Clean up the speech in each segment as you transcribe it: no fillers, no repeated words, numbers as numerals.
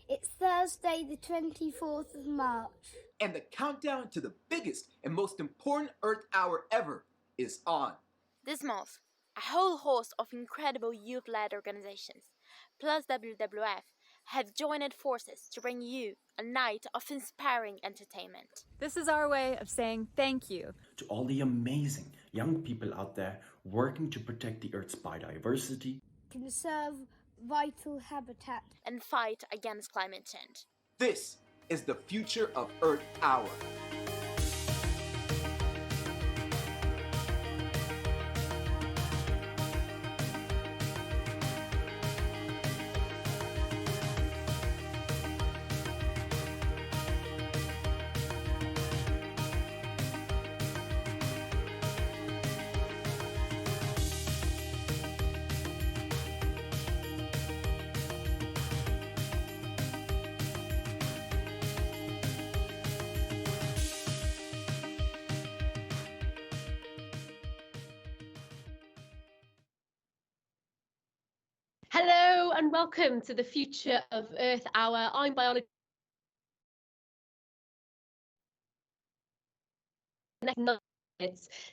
It's Thursday, the 24th of March. And the countdown to the biggest and most important Earth Hour ever is on. This month, a whole host of incredible youth-led organizations, plus WWF, have joined forces to bring you a night of inspiring entertainment. This is our way of saying thank you to all the amazing young people out there working to protect the Earth's biodiversity, Conserve vital habitat, and fight against climate change. This is the Future of Earth Hour. Hello and welcome to the Future of Earth Hour. I'm biologist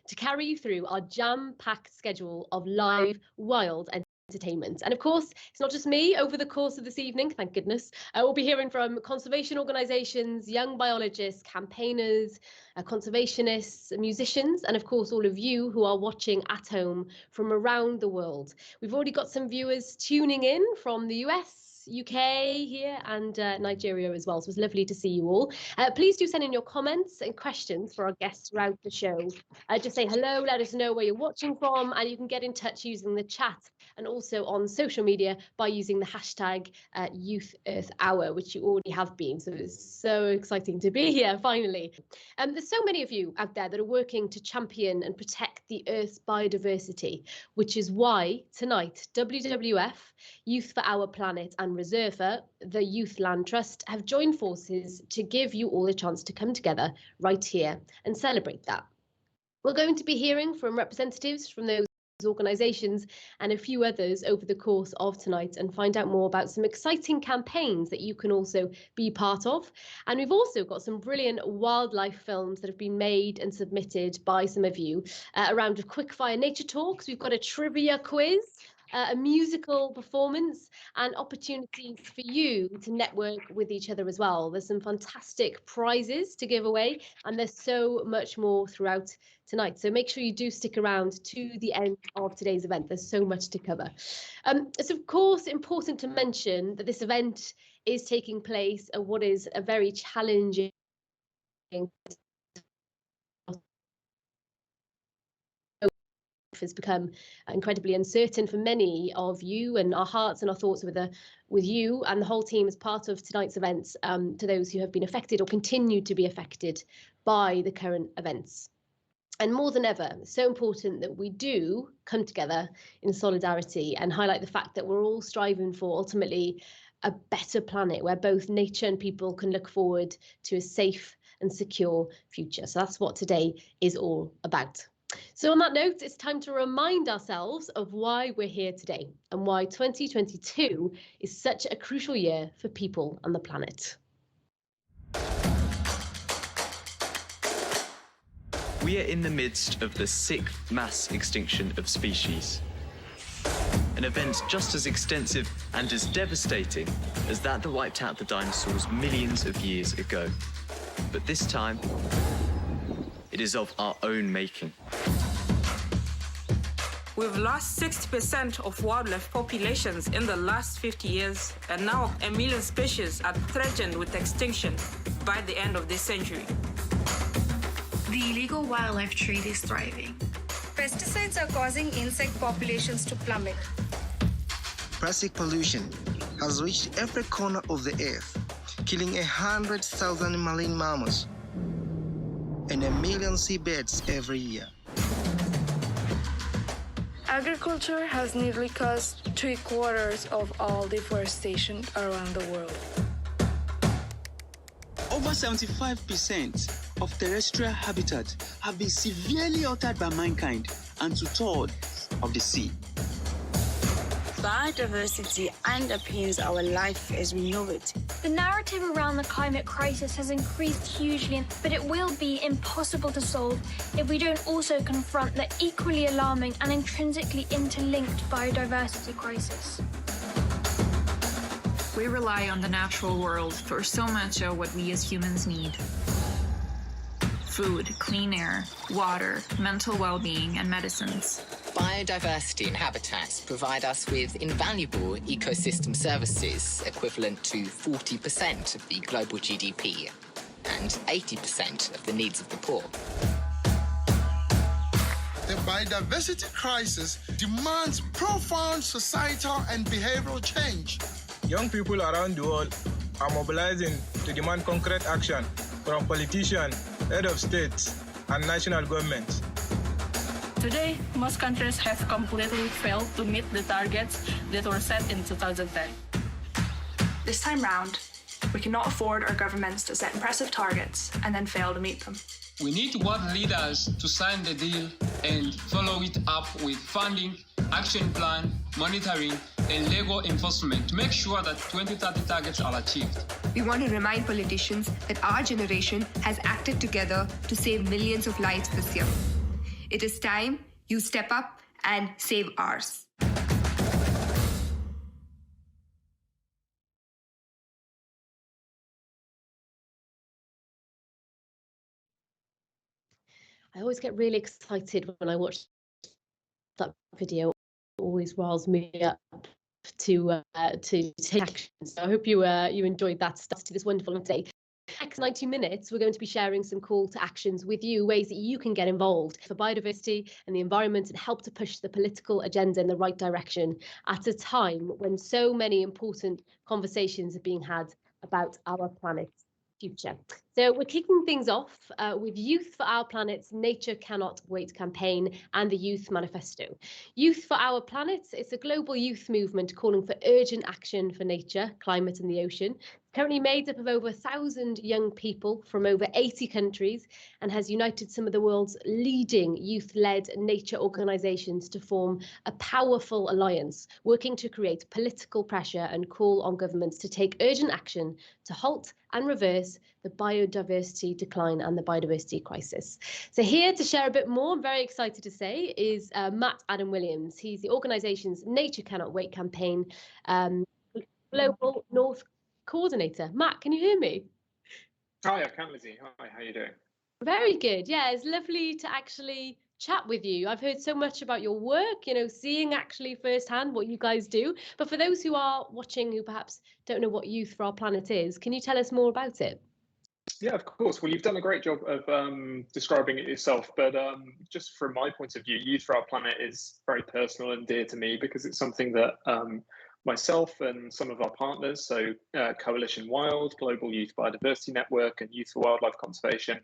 to carry you through our jam-packed schedule of live, wild entertainment. And of course, it's not just me. Over the course of this evening, thank goodness, we'll be hearing from conservation organisations, young biologists, campaigners, conservationists, musicians, and of course, all of you who are watching at home from around the world. We've already got some viewers tuning in from the US, UK here and Nigeria as well. So it's lovely to see you all. Please do send in your comments and questions for our guests throughout the show. Just say hello, let us know where you're watching from, and you can get in touch using the chat and also on social media by using the hashtag Youth Earth Hour, which you already have been. So it's so exciting to be here finally. There's so many of you out there that are working to champion and protect the Earth's biodiversity, which is why tonight WWF, Youth for Our Planet and Reserva, the Youth Land Trust, have joined forces to give you all a chance to come together right here and celebrate that. We're going to be hearing from representatives from those organisations and a few others over the course of tonight and find out more about some exciting campaigns that you can also be part of. And we've also got some brilliant wildlife films that have been made and submitted by some of you, a round of quickfire nature talks. We've got a trivia quiz, a musical performance, and opportunities for you to network with each other as well. There's some fantastic prizes to give away, and there's so much more throughout tonight. So make sure you do stick around to the end of today's event. There's so much to cover. It's of course important to mention that this event is taking place at what is a very challenging has become incredibly uncertain for many of you, and our hearts and our thoughts with you and the whole team as part of tonight's events, to those who have been affected or continue to be affected by the current events. And more than ever, it's so important that we do come together in solidarity and highlight the fact that we're all striving for ultimately a better planet where both nature and people can look forward to a safe and secure future. So that's what today is all about. So on that note, it's time to remind ourselves of why we're here today and why 2022 is such a crucial year for people and the planet. We are in the midst of the 6th mass extinction of species. An event just as extensive and as devastating as that wiped out the dinosaurs millions of years ago. But this time, it is of our own making. We've lost 60% of wildlife populations in the last 50 years, and now 1 million species are threatened with extinction by the end of this century. The illegal wildlife trade is thriving. Pesticides are causing insect populations to plummet. Plastic pollution has reached every corner of the earth, killing 100,000 marine mammals and 1 million seabirds every year. Agriculture has nearly caused 3/4 of all deforestation around the world. Over 75% of terrestrial habitat have been severely altered by mankind, and 2/3 of the sea. Biodiversity underpins our life as we know it. The narrative around the climate crisis has increased hugely, but it will be impossible to solve if we don't also confront the equally alarming and intrinsically interlinked biodiversity crisis. We rely on the natural world for so much of what we as humans need. Food, clean air, water, mental well-being, and medicines. Biodiversity and habitats provide us with invaluable ecosystem services equivalent to 40% of the global GDP and 80% of the needs of the poor. The biodiversity crisis demands profound societal and behavioral change. Young people around the world are mobilizing to demand concrete action from politicians, head of states, and national governments. Today, most countries have completely failed to meet the targets that were set in 2010. This time round, we cannot afford our governments to set impressive targets and then fail to meet them. We need world leaders to sign the deal and follow it up with funding, action plan, monitoring, and legal enforcement to make sure that 2030 targets are achieved. We want to remind politicians that our generation has acted together to save millions of lives this year. It is time you step up and save ours. I always get really excited when I watch that video. It always riles me up to take action. So I hope you enjoyed that stuff to this wonderful day. Next 90 minutes, we're going to be sharing some call to actions with you, ways that you can get involved for biodiversity and the environment and help to push the political agenda in the right direction at a time when so many important conversations are being had about our planet's future. So we're kicking things off with Youth for Our Planet's Nature Cannot Wait campaign and the Youth Manifesto. Youth for Our Planet is a global youth movement calling for urgent action for nature, climate and the ocean. Currently made up of over 1,000 young people from over 80 countries and has united some of the world's leading youth-led nature organisations to form a powerful alliance, working to create political pressure and call on governments to take urgent action to halt and reverse the biodiversity decline and the biodiversity crisis. So here to share a bit more, I'm very excited to say, is Matt Adam Williams. He's the organisation's Nature Cannot Wait campaign Global North Coordinator. Matt, can you hear me? Hi, I can, Lizzie. Hi, how are you doing? Very good. Yeah, it's lovely to actually chat with you. I've heard so much about your work, seeing actually firsthand what you guys do. But for those who are watching who perhaps don't know what Youth for Our Planet is, can you tell us more about it? Yeah, of course. Well, you've done a great job of describing it yourself, but just from my point of view, Youth for Our Planet is very personal and dear to me because it's something that myself and some of our partners, so Coalition Wild, Global Youth Biodiversity Network and Youth for Wildlife Conservation,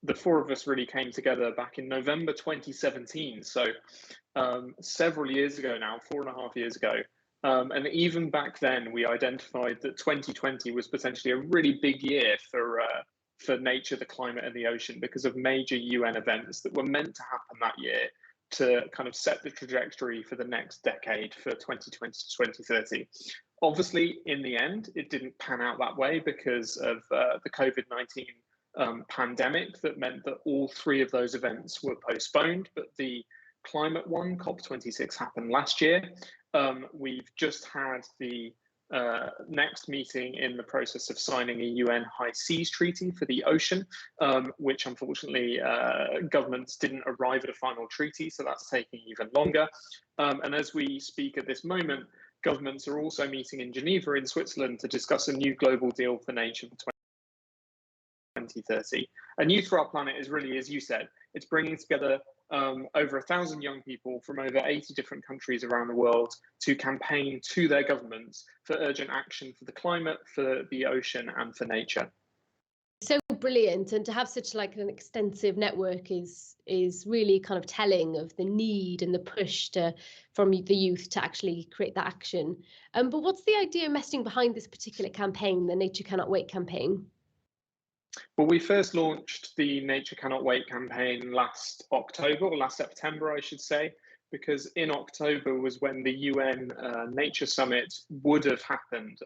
the four of us really came together back in November 2017. So several years ago now, 4.5 years ago. And even back then, we identified that 2020 was potentially a really big year for nature, the climate and the ocean because of major UN events that were meant to happen that year to kind of set the trajectory for the next decade for 2020 to 2030. Obviously, in the end, it didn't pan out that way because of the COVID-19 pandemic that meant that all three of those events were postponed, but the climate one, COP26, happened last year. We've just had the next meeting in the process of signing a UN High Seas Treaty for the ocean, which unfortunately governments didn't arrive at a final treaty, so that's taking even longer. And as we speak at this moment, governments are also meeting in Geneva in Switzerland to discuss a new global deal for nature for 2030. And Youth for Our Planet is really, as you said, it's bringing together over 1,000 young people from over 80 different countries around the world to campaign to their governments for urgent action for the climate, for the ocean, and for nature. So brilliant, and to have such like an extensive network is really kind of telling of the need and the push from the youth to actually create that action. But what's the idea messaging behind this particular campaign, the Nature Cannot Wait campaign? Well, we first launched the Nature Cannot Wait campaign last October, or last September, I should say, because in October was when the UN Nature Summit would have happened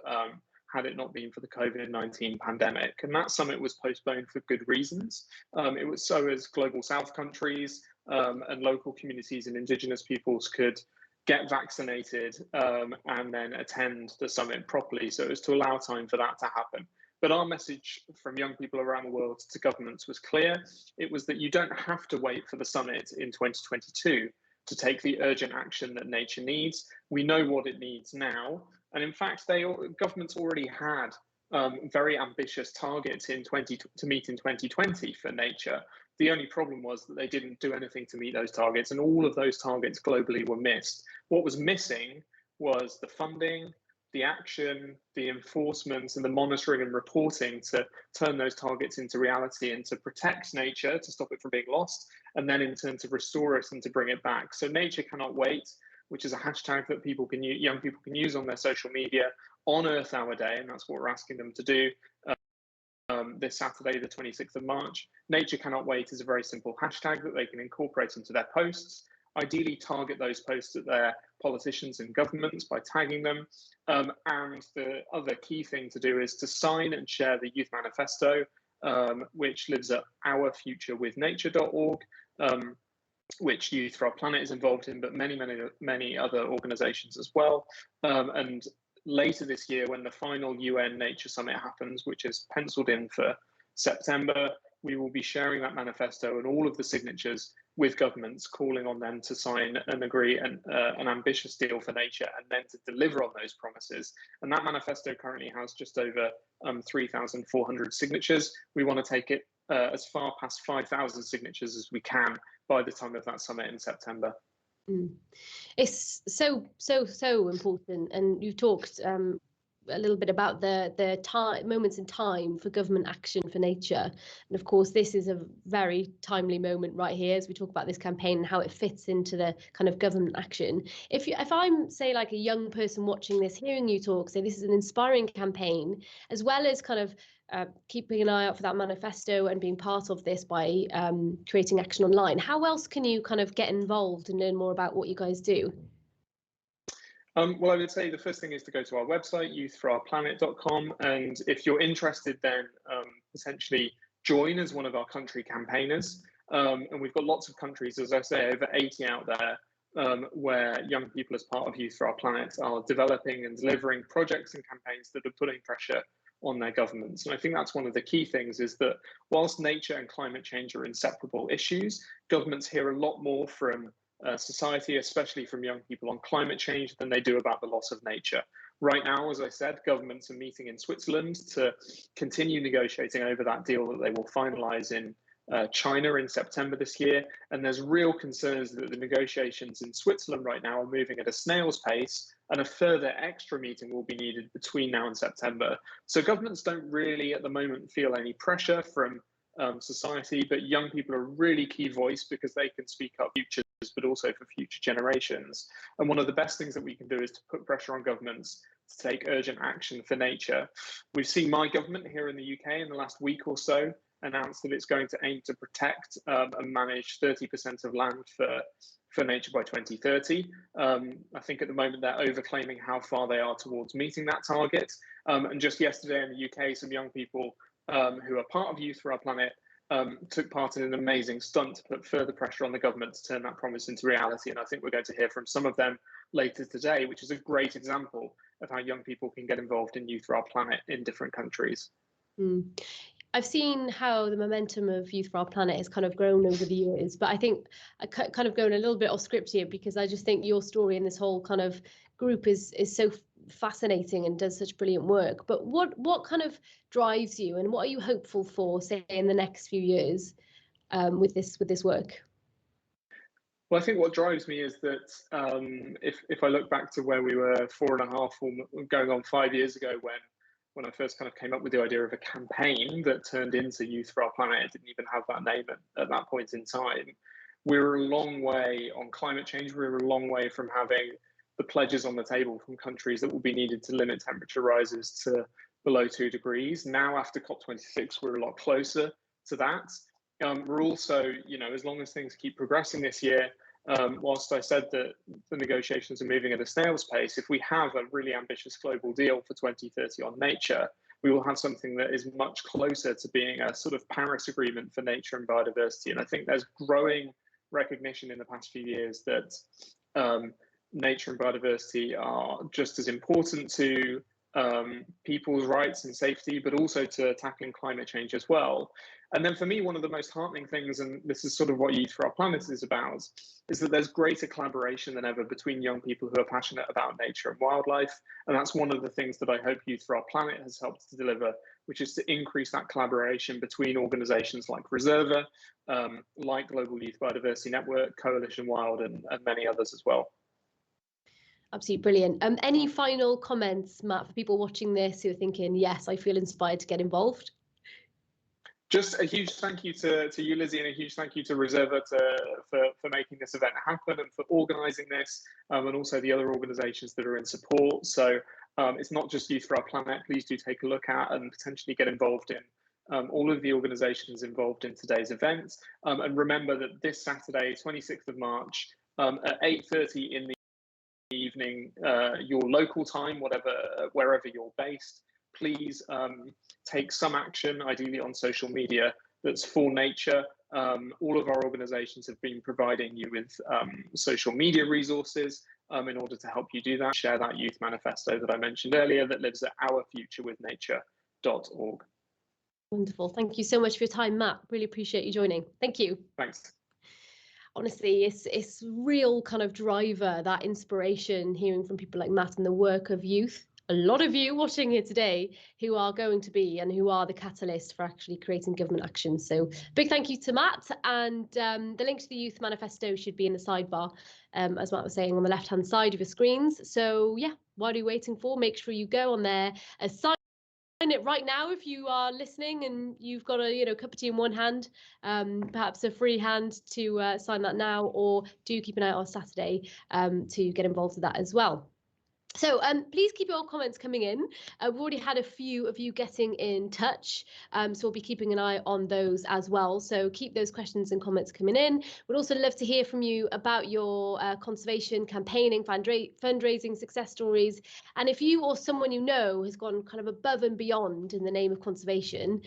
had it not been for the COVID-19 pandemic. And that summit was postponed for good reasons. It was so as Global South countries and local communities and indigenous peoples could get vaccinated and then attend the summit properly. So it was to allow time for that to happen. But our message from young people around the world to governments was clear. It was that you don't have to wait for the summit in 2022 to take the urgent action that nature needs. We know what it needs now. And in fact, governments already had very ambitious targets to meet in 2020 for nature. The only problem was that they didn't do anything to meet those targets, and all of those targets globally were missed. What was missing was the funding, the action, the enforcement, and the monitoring and reporting to turn those targets into reality and to protect nature, to stop it from being lost, and then in turn to restore it and to bring it back. So Nature Cannot Wait, which is a hashtag that young people can use on their social media on Earth Hour Day, and that's what we're asking them to do this Saturday, the 26th of March. Nature Cannot Wait is a very simple hashtag that they can incorporate into their posts. Ideally target those posts at their politicians and governments by tagging them. And the other key thing to do is to sign and share the Youth Manifesto, which lives at ourfuturewithnature.org, which Youth for Our Planet is involved in, but many other organizations as well. And later this year, when the final UN Nature Summit happens, which is penciled in for September, we will be sharing that manifesto and all of the signatures with governments, calling on them to sign and agree an ambitious deal for nature and then to deliver on those promises. And that manifesto currently has just over 3,400 signatures. We want to take it as far past 5,000 signatures as we can by the time of that summit in September. It's so important, and you've talked a little bit about the time moments in time for government action for nature, and of course this is a very timely moment right here as we talk about this campaign and how it fits into the kind of government action. If I'm say like a young person watching this, hearing you talk, say this is an inspiring campaign, as well as kind of keeping an eye out for that manifesto and being part of this by creating action online, how else can you kind of get involved and learn more about what you guys do? Well, I would say the first thing is to go to our website, youthforourplanet.com, and if you're interested, then potentially join as one of our country campaigners. And we've got lots of countries, as I say, over 80 out there, where young people as part of Youth for Our Planet are developing and delivering projects and campaigns that are putting pressure on their governments. And I think that's one of the key things, is that whilst nature and climate change are inseparable issues, governments hear a lot more from society, especially from young people, on climate change than they do about the loss of nature. Right now, as I said, governments are meeting in Switzerland to continue negotiating over that deal that they will finalise in China in September this year. And there's real concerns that the negotiations in Switzerland right now are moving at a snail's pace, and a further extra meeting will be needed between now and September. So governments don't really at the moment feel any pressure from society, but young people are a really key voice because they can speak up futures, but also for future generations. And one of the best things that we can do is to put pressure on governments to take urgent action for nature. We've seen my government here in the UK in the last week or so announce that it's going to aim to protect and manage 30% of land for nature by 2030. I think at the moment they're overclaiming how far they are towards meeting that target. And just yesterday in the UK, some young people who are part of Youth for Our Planet, took part in an amazing stunt to put further pressure on the government to turn that promise into reality. And I think we're going to hear from some of them later today, which is a great example of how young people can get involved in Youth for Our Planet in different countries. I've seen how the momentum of Youth for Our Planet has kind of grown over the years, but I think I kind of going a little bit off script here, because I just think your story and this whole kind of group is so fascinating and does such brilliant work. But what kind of drives you, and what are you hopeful for, say, in the next few years with this work? Well, I think what drives me is that if I look back to where we were 4.5 or going on 5 years ago, when I first kind of came up with the idea of a campaign that turned into Youth for Our Planet, it didn't even have that name at that point in time. We were a long way on climate change. We were a long way from having the pledges on the table from countries that will be needed to limit temperature rises to below 2 degrees. Now, after COP26, we're a lot closer to that. We're also, as long as things keep progressing this year, whilst I said that the negotiations are moving at a snail's pace, if we have a really ambitious global deal for 2030 on nature, we will have something that is much closer to being a sort of Paris Agreement for nature and biodiversity. And I think there's growing recognition in the past few years that nature and biodiversity are just as important to people's rights and safety, but also to tackling climate change as well. And then for me, one of the most heartening things, and this is sort of what Youth for Our Planet is about, is that there's greater collaboration than ever between young people who are passionate about nature and wildlife. And that's one of the things that I hope Youth for Our Planet has helped to deliver, which is to increase that collaboration between organisations like Reserva, like Global Youth Biodiversity Network, Coalition Wild, and many others as well. Absolutely brilliant. Any final comments, Matt, for people watching this who are thinking, yes, I feel inspired to get involved? Just a huge thank you to you, Lizzie, and a huge thank you to Reserva for making this event happen and for organising this, and also the other organisations that are in support. So it's not just Youth for Our Planet. Please do take a look at and potentially get involved in all of the organisations involved in today's event. And remember that this Saturday, 26th of March, at 8:30 in the evening, your local time, wherever you're based, please take some action, ideally on social media, that's for nature. All of our organisations have been providing you with social media resources in order to help you do that. Share that youth manifesto that I mentioned earlier that lives at ourfuturewithnature.org. Wonderful. Thank you so much for your time, Matt. Really appreciate you joining. Thank you. Thanks. Honestly, it's real kind of driver, that inspiration, hearing from people like Matt and the work of youth. A lot of you watching here today who are going to be and who are the catalyst for actually creating government action. So big thank you to Matt, and the link to the Youth Manifesto should be in the sidebar, as Matt was saying, on the left-hand side of your screens. So yeah, what are you waiting for? Make sure you go on there, sign it right now if you are listening and you've got a cup of tea in one hand, perhaps a free hand to sign that now, or do keep an eye out on Saturday to get involved with that as well. So please keep your comments coming in. We've already had a few of you getting in touch, so we'll be keeping an eye on those as well. So keep those questions and comments coming in. We'd also love to hear from you about your conservation campaigning, fundraising success stories. And if you or someone you know has gone kind of above and beyond in the name of conservation,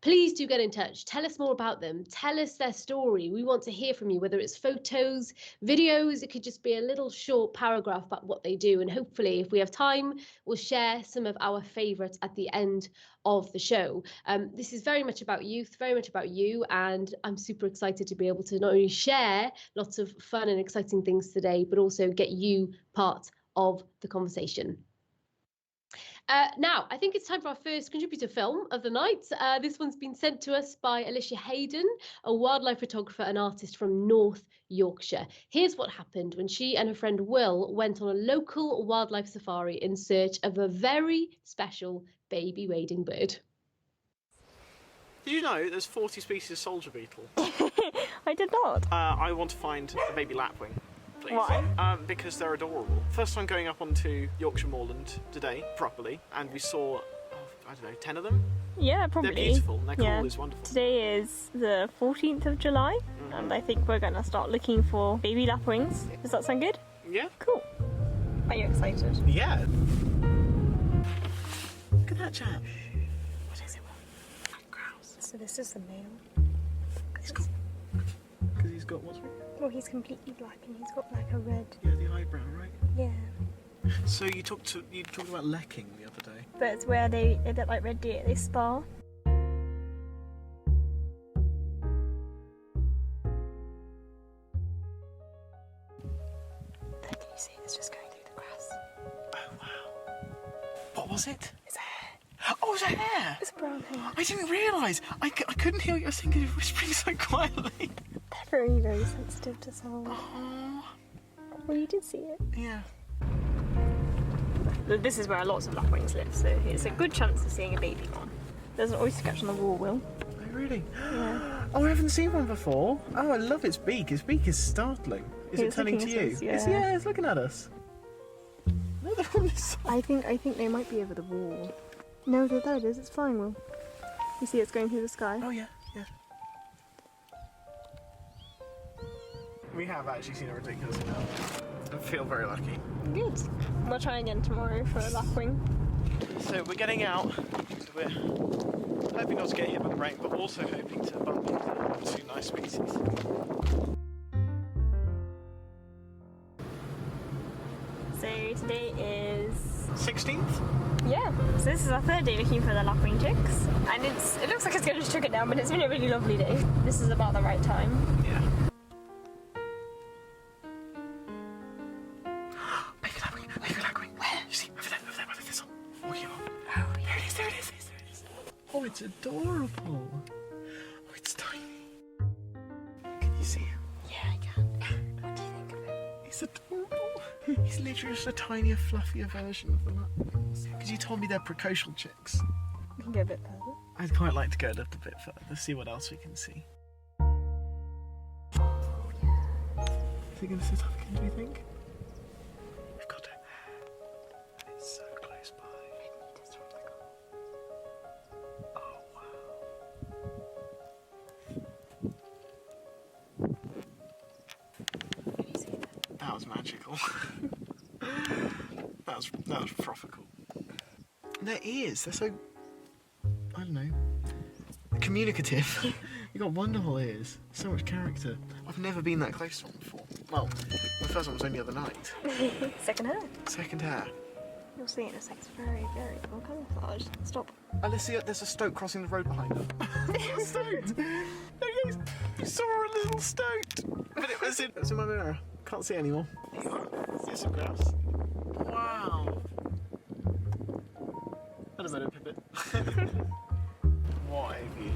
please do get in touch. Tell us more about them. Tell us their story. We want to hear from you, whether it's photos, videos. It could just be a little short paragraph about what they do. And hopefully, if we have time, we'll share some of our favourites at the end of the show. This is very much about youth, very much about you. And I'm super excited to be able to not only share lots of fun and exciting things today, but also get you part of the conversation. Now, I think it's time for our first contributor film of the night. This one's been sent to us by Alicia Hayden, a wildlife photographer and artist from North Yorkshire. Here's what happened when she and her friend Will went on a local wildlife safari in search of a very special baby wading bird. Did you know there's 40 species of soldier beetle? I did not. I want to find a baby lapwing. Please. Why? Because they're adorable. First time going up onto Yorkshire moorland today, properly, and we saw, I don't know, 10 of them? Yeah, probably. They're beautiful, and their call is wonderful. Today is the 14th of July, and I think we're going to start looking for baby lapwings. Does that sound good? Yeah. Cool. Are you excited? Yeah. Look at that chap. What is it? So this is the male. Because he's got what's right? Well, he's completely black and he's got like a red. Yeah, the eyebrow, right? Yeah. So you talked about lecking the other day. But it's where they're a bit like red deer. They spar. Can you see it's just going through the grass? Oh wow. What was it? It's a hare. Oh, it's a hare. It's a brown hare. I didn't realise. I couldn't hear what you were saying because you were whispering so quietly. They're very, very sensitive to sound. Oh. Well, you did see it. Yeah. This is where lots of lapwings live, so it's a good chance of seeing a baby one. There's an oyster catch on the wall, Will. Oh, really? Yeah. Oh, I haven't seen one before. Oh, I love its beak. Its beak is startling. Is it turning to you? Yeah. It's looking at us. No, they're on this side. I think they might be over the wall. No, there it is. It's flying, Will. You see it's going through the sky? Oh, yeah. We have actually seen a ridiculous amount. I feel very lucky. Good. We'll try again tomorrow for a lapwing. So we're getting out. We're hoping not to get hit by the rain, but also hoping to bump into two nice species. So today is 16th? Yeah. So this is our third day looking for the lapwing chicks, and it looks like it's going to trickle down, but it's been a really lovely day. This is about the right time. Yeah. Oh, it's adorable. Oh, it's tiny. Can you see him? Yeah, I can. What do you think of him? He's adorable. He's literally just a tinier, fluffier version of the lapwings. Because you told me they're precocial chicks. We can go a bit further. I'd quite like to go a little bit further, see what else we can see. Is he going to sit up again, do you think? We've got it. And it's so close by. Oh, wow. Can you see that? That was magical. that was proper cool. Their ears, they're so, I don't know, communicative. You've got wonderful ears, so much character. I've never been that close to one before. Well, my first one was only the other night. Second hair. Second hair. You'll see in a sec. It's very, very cool camouflage. Stop. Oh, let's see, there's a stoat crossing the road behind them. A stoat! You saw a little stoat! But it was in my mirror. Can't see anymore. See some grouse. Wow. Had a better pivot. What a view.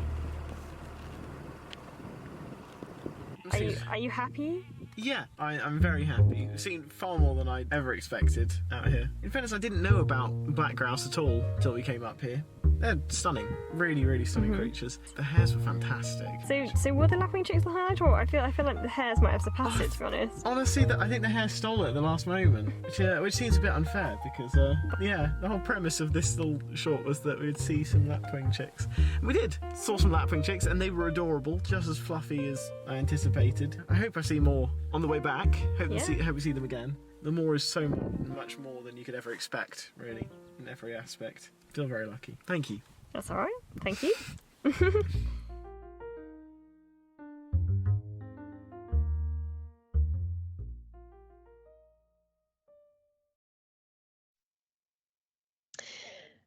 Are you happy? Yeah, I'm very happy. We've seen far more than I ever expected out here. In fairness, I didn't know about black grouse at all until we came up here. They're stunning, really, really stunning creatures. The hares were fantastic. So were the lapwing chicks the highlight, or I feel like the hares might have surpassed it, to be honest. Honestly, I think the hare stole it at the last moment, which seems a bit unfair because, yeah, the whole premise of this little short was that we'd see some lapwing chicks. And we did. Saw some lapwing chicks, and they were adorable, just as fluffy as I anticipated. I hope I see more on the way back. Hope we see them again. The more is so much more than you could ever expect, really, in every aspect. Feel very lucky. Thank you. That's all right. Thank you.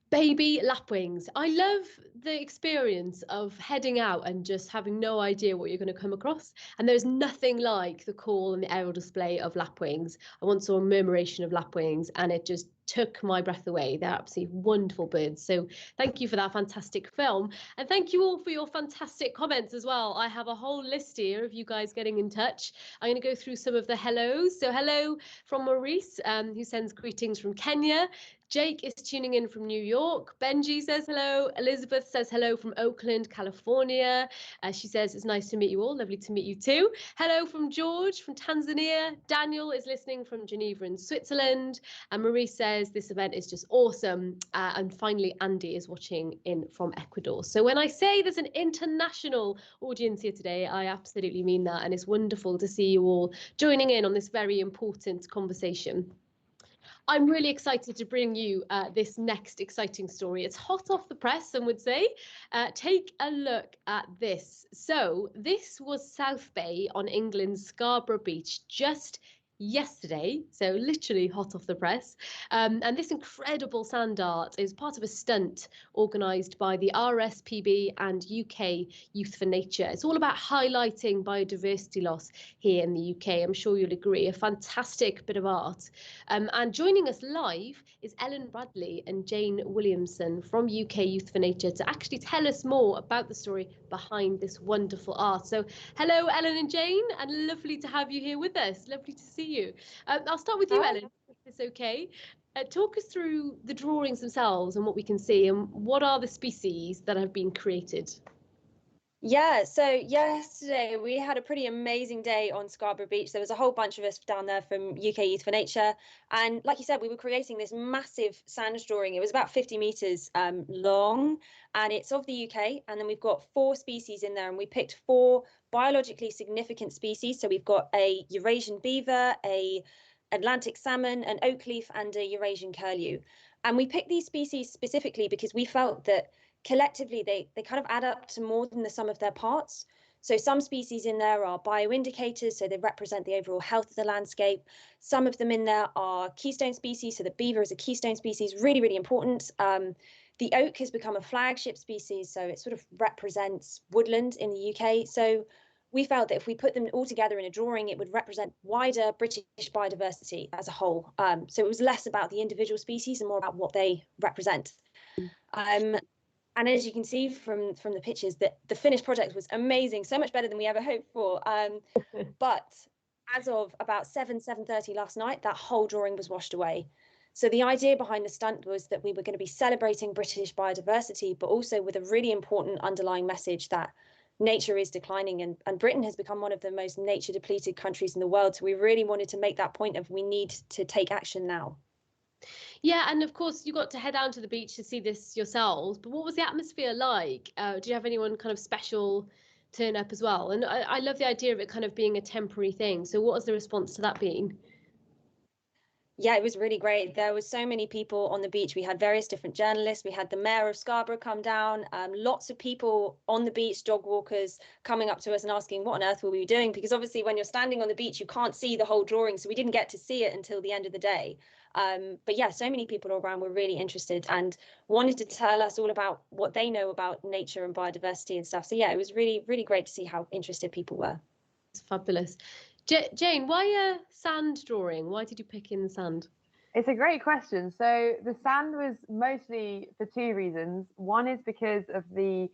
Baby lapwings. I love the experience of heading out and just having no idea what you're going to come across. And there's nothing like the call and the aerial display of lapwings. I once saw a murmuration of lapwings and it just took my breath away. They're absolutely wonderful birds. So thank you for that fantastic film. And thank you all for your fantastic comments as well. I have a whole list here of you guys getting in touch. I'm going to go through some of the hellos. So hello from Maurice, who sends greetings from Kenya. Jake is tuning in from New York. Benji says hello. Elizabeth says hello from Oakland, California. She says it's nice to meet you all. Lovely to meet you too. Hello from George from Tanzania. Daniel is listening from Geneva in Switzerland. And Marie says this event is just awesome. And finally, Andy is watching in from Ecuador. So when I say there's an international audience here today, I absolutely mean that. And it's wonderful to see you all joining in on this very important conversation. I'm really excited to bring you this next exciting story. It's hot off the press, some would say. Take a look at this. So this was South Bay on England's Scarborough Beach just yesterday, so literally hot off the press. And this incredible sand art is part of a stunt organised by the RSPB and UK Youth for Nature. It's all about highlighting biodiversity loss here in the UK. I'm sure you'll agree, a fantastic bit of art. And joining us live is Ellen Bradley and Jane Williamson from UK Youth for Nature to actually tell us more about the story behind this wonderful art. So hello, Ellen and Jane, and lovely to have you here with us. Lovely to see you. I'll start with you, Ellen, if it's okay. Talk us through the drawings themselves and what we can see, and what are the species that have been created? Yeah, so yesterday we had a pretty amazing day on Scarborough Beach. There was a whole bunch of us down there from UK Youth for Nature. And like you said, we were creating this massive sand drawing. It was about 50 metres long, and it's of the UK. And then we've got 4 species in there, and we picked 4 biologically significant species. So we've got a Eurasian beaver, a Atlantic salmon, an oak leaf, and a Eurasian curlew. And we picked these species specifically because we felt that collectively they kind of add up to more than the sum of their parts. So some species in there are bioindicators, so they represent the overall health of the landscape. Some of them in there are keystone species, so the beaver is a keystone species, really, really important. The oak has become a flagship species, so it sort of represents woodland in the UK. So we felt that if we put them all together in a drawing, it would represent wider British biodiversity as a whole. So it was less about the individual species and more about what they represent. And as you can see from the pictures, that the finished project was amazing, so much better than we ever hoped for. But as of about 7:30 last night, that whole drawing was washed away. So the idea behind the stunt was that we were going to be celebrating British biodiversity, but also with a really important underlying message that nature is declining, and Britain has become one of the most nature depleted countries in the world. So we really wanted to make that point of we need to take action now. Yeah, and of course you got to head down to the beach to see this yourselves, but what was the atmosphere like? Do you have anyone kind of special turn up as well? And I love the idea of it kind of being a temporary thing. So what has the response to that been? Yeah, it was really great. There was so many people on the beach. We had various different journalists. We had the mayor of Scarborough come down, lots of people on the beach, dog walkers, coming up to us and asking what on earth were we doing? Because obviously when you're standing on the beach, you can't see the whole drawing. So we didn't get to see it until the end of the day. But yeah, so many people around were really interested and wanted to tell us all about what they know about nature and biodiversity and stuff. So yeah, it was really, really great to see how interested people were. It's fabulous. Jane, why a sand drawing? Why did you pick in the sand? It's a great question. So the sand was mostly for 2 reasons. One is because of the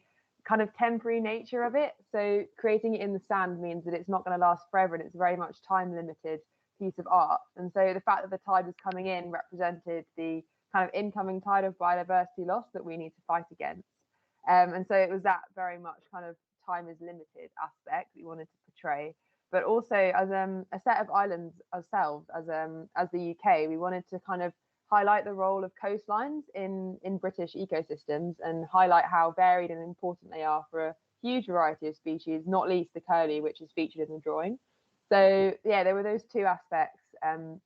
kind of temporary nature of it. So creating it in the sand means that it's not going to last forever, and it's very much time limited piece of art. And so the fact that the tide was coming in represented the kind of incoming tide of biodiversity loss that we need to fight against. And so it was that very much kind of time is limited aspect we wanted to portray. But also as a set of islands ourselves, as the UK, we wanted to kind of highlight the role of coastlines in British ecosystems and highlight how varied and important they are for a huge variety of species, not least the curlew, which is featured in the drawing. So yeah, there were those 2 aspects in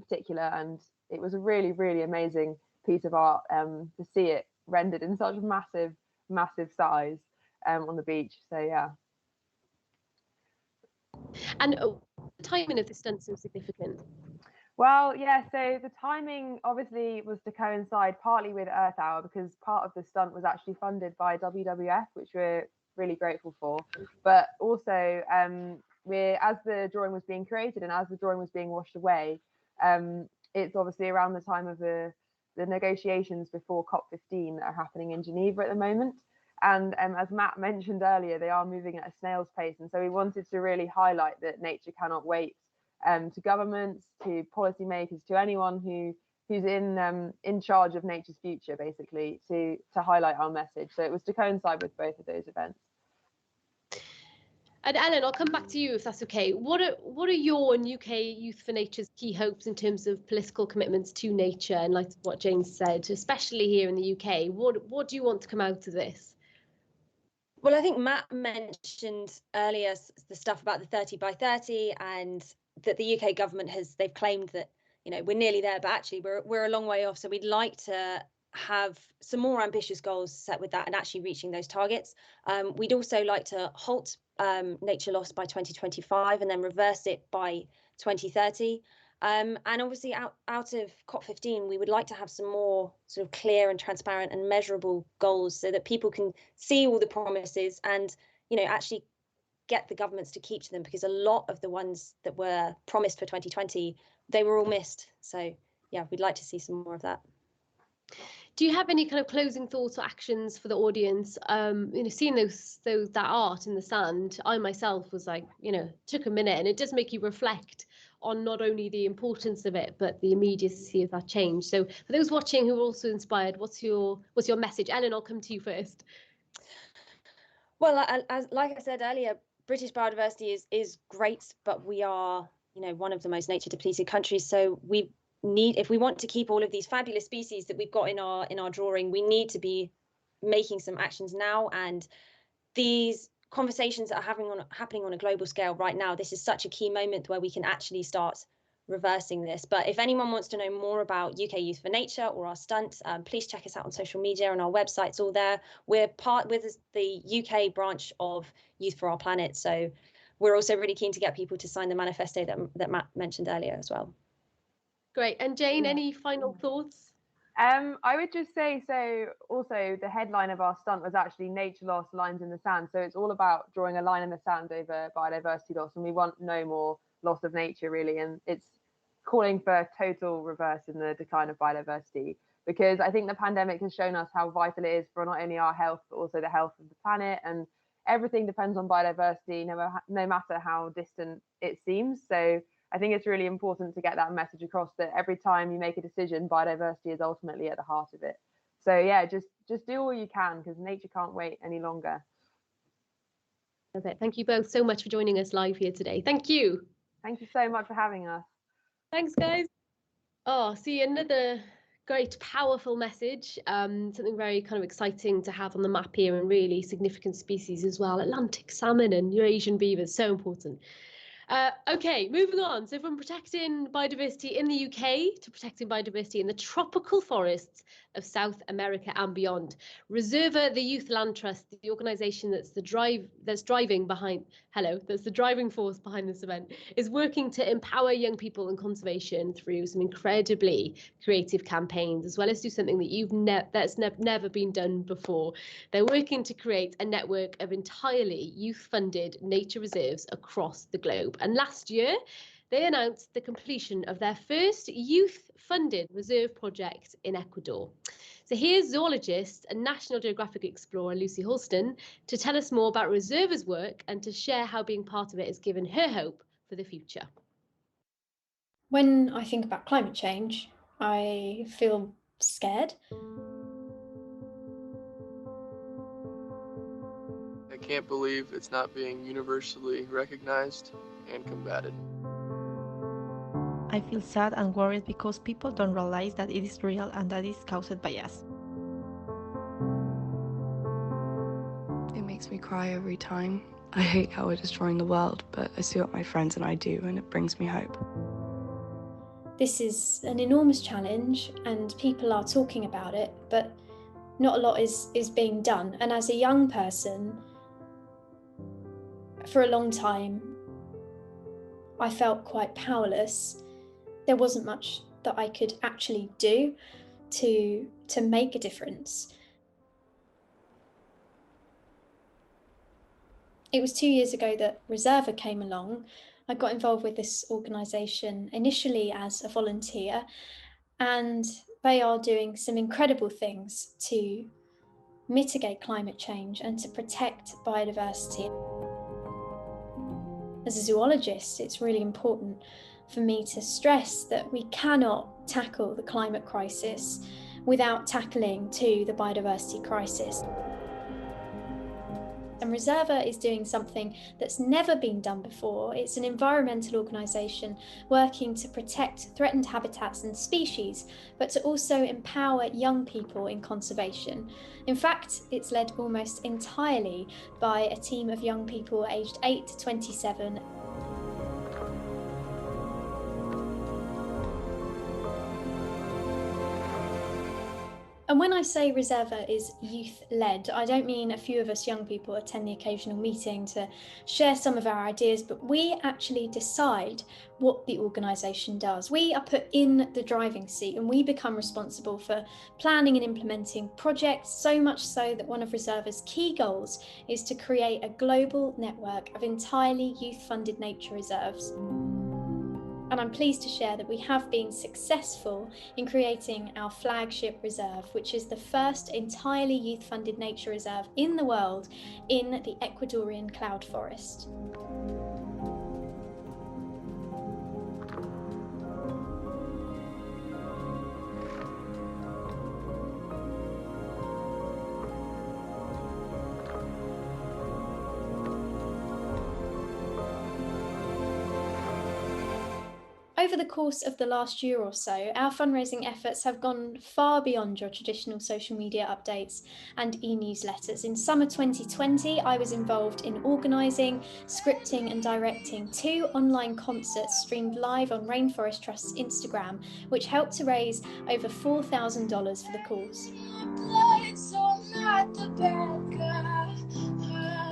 particular, and it was a really, really amazing piece of art to see it rendered in such massive size on the beach. So yeah. And the timing of the stunt so significant? Well, yeah, so the timing obviously was to coincide partly with Earth Hour, because part of the stunt was actually funded by WWF, which we're really grateful for. But also, as the drawing was being created and as the drawing was being washed away, it's obviously around the time of the negotiations before COP15 that are happening in Geneva at the moment. And as Matt mentioned earlier, they are moving at a snail's pace. And so we wanted to really highlight that nature cannot wait, to governments, to policymakers, to anyone who's in charge of nature's future, basically, to highlight our message. So it was to coincide with both of those events. And Ellen, I'll come back to you if that's okay. What are your and UK Youth for Nature's key hopes in terms of political commitments to nature, and like what Jane said, especially here in the UK? What do you want to come out of this? Well, I think Matt mentioned earlier the stuff about the 30 by 30, and that the UK government they've claimed that we're nearly there, but actually we're a long way off. So we'd like to have some more ambitious goals set with that and actually reaching those targets. We'd also like to halt nature loss by 2025 and then reverse it by 2030. And obviously out of COP15, we would like to have some more sort of clear and transparent and measurable goals so that people can see all the promises and, actually get the governments to keep to them, because a lot of the ones that were promised for 2020, they were all missed. So yeah, we'd like to see some more of that. Do you have any kind of closing thoughts or actions for the audience? Seeing that art in the sand, I myself was like, took a minute, and it does make you reflect on not only the importance of it, but the immediacy of that change. So for those watching who are also inspired, what's your message? Ellen, I'll come to you first. Well, like I said earlier, British biodiversity is great, but we are, one of the most nature depleted countries. So if we want to keep all of these fabulous species that we've got in our drawing, we need to be making some actions now. And these conversations that are happening on a global scale right now, this is such a key moment where we can actually start reversing this. But if anyone wants to know more about UK Youth for Nature or our stunt, please check us out on social media, and our website's all there. We're part with the UK branch of Youth for Our Planet, so we're also really keen to get people to sign the manifesto that Matt mentioned earlier as well. Great. And Jane, any final thoughts? I would just say, so also the headline of our stunt was actually nature loss, lines in the sand. So it's all about drawing a line in the sand over biodiversity loss, and we want no more loss of nature, really. And it's calling for total reverse in the decline of biodiversity, because I think the pandemic has shown us how vital it is for not only our health, but also the health of the planet. And everything depends on biodiversity, no matter how distant it seems. So I think it's really important to get that message across, that every time you make a decision, biodiversity is ultimately at the heart of it. So yeah, just do all you can, because nature can't wait any longer. Perfect. Thank you both so much for joining us live here today. Thank you. Thank you so much for having us. Thanks, guys. See, another great, powerful message. Something very kind of exciting to have on the map here, and really significant species as well. Atlantic salmon and Eurasian beavers, so important. Okay, moving on. So from protecting biodiversity in the UK to protecting biodiversity in the tropical forests of South America and beyond, Reserva, the Youth Land Trust, the organisation that's the driving force behind this event, is working to empower young people in conservation through some incredibly creative campaigns, as well as do something that that's never been done before. They're working to create a network of entirely youth-funded nature reserves across the globe. And last year, they announced the completion of their first youth-funded reserve project in Ecuador. So here's zoologist and National Geographic explorer Lucy Houliston to tell us more about Reserva's work and to share how being part of it has given her hope for the future. When I think about climate change, I feel scared. I can't believe it's not being universally recognized and combated. I feel sad and worried because people don't realize that it is real and that it's caused by us. It makes me cry every time. I hate how we're destroying the world, but I see what my friends and I do, and it brings me hope. This is an enormous challenge and people are talking about it, but not a lot is being done. And as a young person, for a long time, I felt quite powerless. There wasn't much that I could actually do to make a difference. It was 2 years ago that Reserva came along. I got involved with this organisation initially as a volunteer, and they are doing some incredible things to mitigate climate change and to protect biodiversity. As a zoologist, it's really important for me to stress that we cannot tackle the climate crisis without tackling the biodiversity crisis. And Reserva is doing something that's never been done before. It's an environmental organisation working to protect threatened habitats and species, but to also empower young people in conservation. In fact, it's led almost entirely by a team of young people aged 8 to 27. And when I say Reserva is youth-led, I don't mean a few of us young people attend the occasional meeting to share some of our ideas, but we actually decide what the organisation does. We are put in the driving seat and we become responsible for planning and implementing projects, so much so that one of Reserva's key goals is to create a global network of entirely youth-funded nature reserves. And I'm pleased to share that we have been successful in creating our flagship reserve, which is the first entirely youth-funded nature reserve in the world in the Ecuadorian cloud forest. Over the course of the last year or so, our fundraising efforts have gone far beyond your traditional social media updates and e-newsletters. In summer 2020, I was involved in organising, scripting and directing 2 online concerts streamed live on Rainforest Trust's Instagram, which helped to raise over $4,000 for the cause.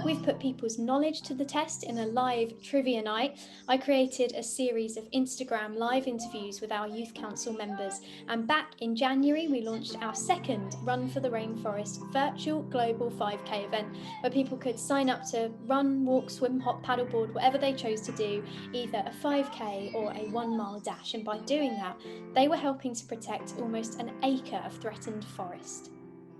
We've put people's knowledge to the test in a live trivia night. I created a series of Instagram live interviews with our Youth Council members. And back in January, we launched our second Run for the Rainforest virtual global 5K event, where people could sign up to run, walk, swim, hop, paddleboard, whatever they chose to do, either a 5K or a 1-mile dash. And by doing that, they were helping to protect almost an acre of threatened forest.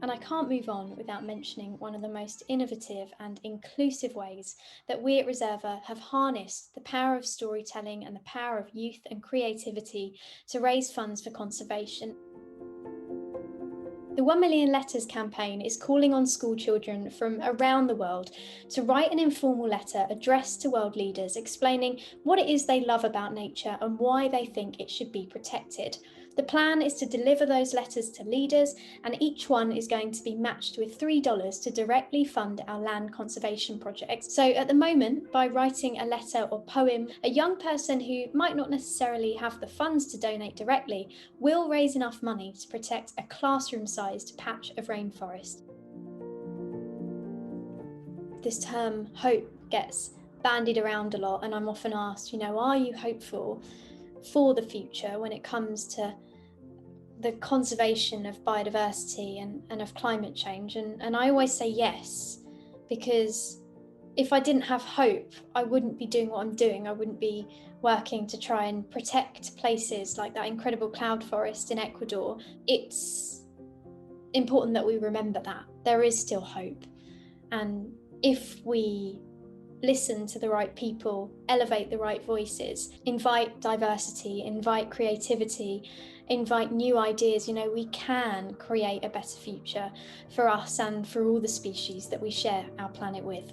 And I can't move on without mentioning one of the most innovative and inclusive ways that we at Reserva have harnessed the power of storytelling and the power of youth and creativity to raise funds for conservation. The 1 Million Letters campaign is calling on school children from around the world to write an informal letter addressed to world leaders explaining what it is they love about nature and why they think it should be protected. The plan is to deliver those letters to leaders, and each one is going to be matched with $3 to directly fund our land conservation projects. So at the moment, by writing a letter or poem, a young person who might not necessarily have the funds to donate directly will raise enough money to protect a classroom-sized patch of rainforest. This term, hope, gets bandied around a lot, and I'm often asked, are you hopeful for the future when it comes to the conservation of biodiversity and of climate change? And I always say yes, because if I didn't have hope, I wouldn't be doing what I'm doing. I wouldn't be working to try and protect places like that incredible cloud forest in Ecuador. It's important that we remember that there is still hope. And if we listen to the right people, elevate the right voices, invite diversity, invite creativity, invite new ideas, we can create a better future for us and for all the species that we share our planet with.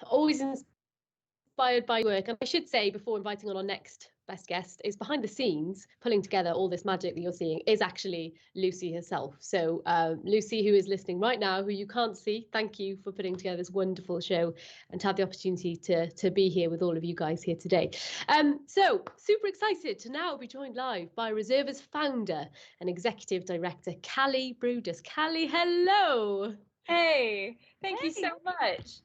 Always inspired by work. And I should say, before inviting on our next best guest, is behind the scenes pulling together all this magic that you're seeing is actually Lucy herself. So Lucy, who is listening right now, who you can't see, thank you for putting together this wonderful show and to have the opportunity to be here with all of you guys here today. So super excited to now be joined live by Reserva's founder and executive director, Callie Broaddus. Callie, hello. Hey, thank you so much.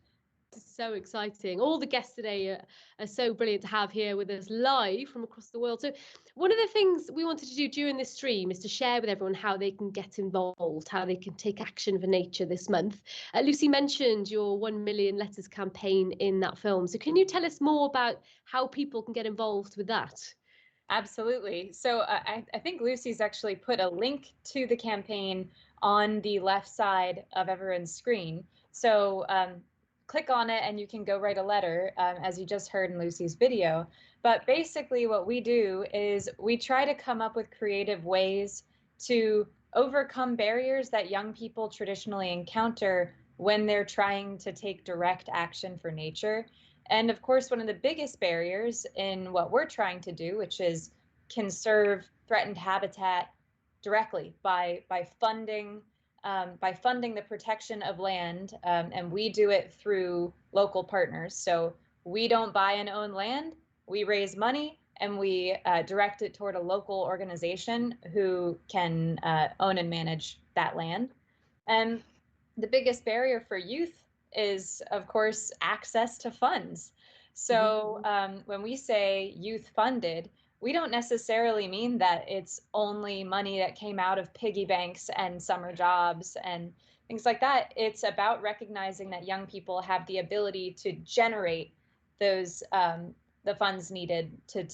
So exciting. All the guests today are so brilliant to have here with us live from across the world. So one of the things we wanted to do during this stream is to share with everyone how they can get involved, how they can take action for nature this month. Lucy mentioned your 1 Million Letters campaign in that film. So can you tell us more about how people can get involved with that? Absolutely. So I think Lucy's actually put a link to the campaign on the left side of everyone's screen. So click on it and you can go write a letter, as you just heard in Lucy's video. But basically what we do is we try to come up with creative ways to overcome barriers that young people traditionally encounter when they're trying to take direct action for nature. And of course, one of the biggest barriers in what we're trying to do, which is conserve threatened habitat directly by funding the protection of land, and we do it through local partners. So we don't buy and own land, we raise money, and we direct it toward a local organization who can own and manage that land. And the biggest barrier for youth is, of course, access to funds. So when we say youth funded, we don't necessarily mean that it's only money that came out of piggy banks and summer jobs and things like that. It's about recognizing that young people have the ability to generate those the funds needed to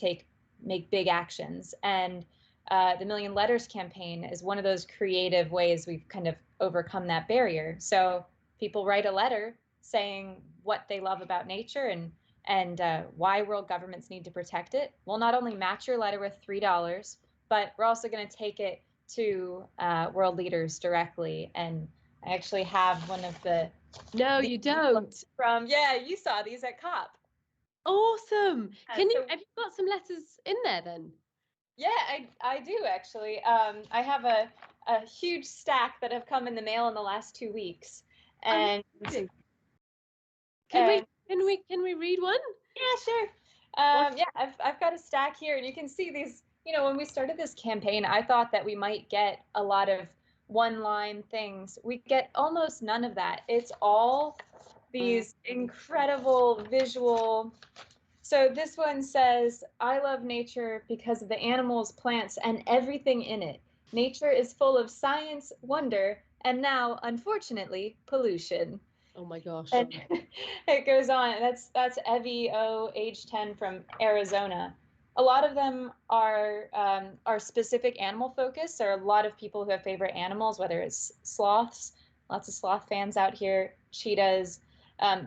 make big actions. And the Million Letters campaign is one of those creative ways we've kind of overcome that barrier. So people write a letter saying what they love about nature and why world governments need to protect it. We'll not only match your letter with $3, but we're also going to take it to world leaders directly. And I actually have one of the... No, you don't. You saw these at COP. Awesome. Have you got some letters in there then? Yeah, I do actually. I have a huge stack that have come in the mail in the last 2 weeks. And can we read one? Yeah, sure. I've got a stack here, and you can see these. When we started this campaign, I thought that we might get a lot of one-line things. We get almost none of that. It's all these incredible visual. So this one says, "I love nature because of the animals, plants, and everything in it. Nature is full of science, wonder, and now, unfortunately, pollution." Oh my gosh. And it goes on. That's Abbie O, age 10, from Arizona. A lot of them are specific animal focused. There are a lot of people who have favorite animals, whether it's sloths, lots of sloth fans out here, cheetahs.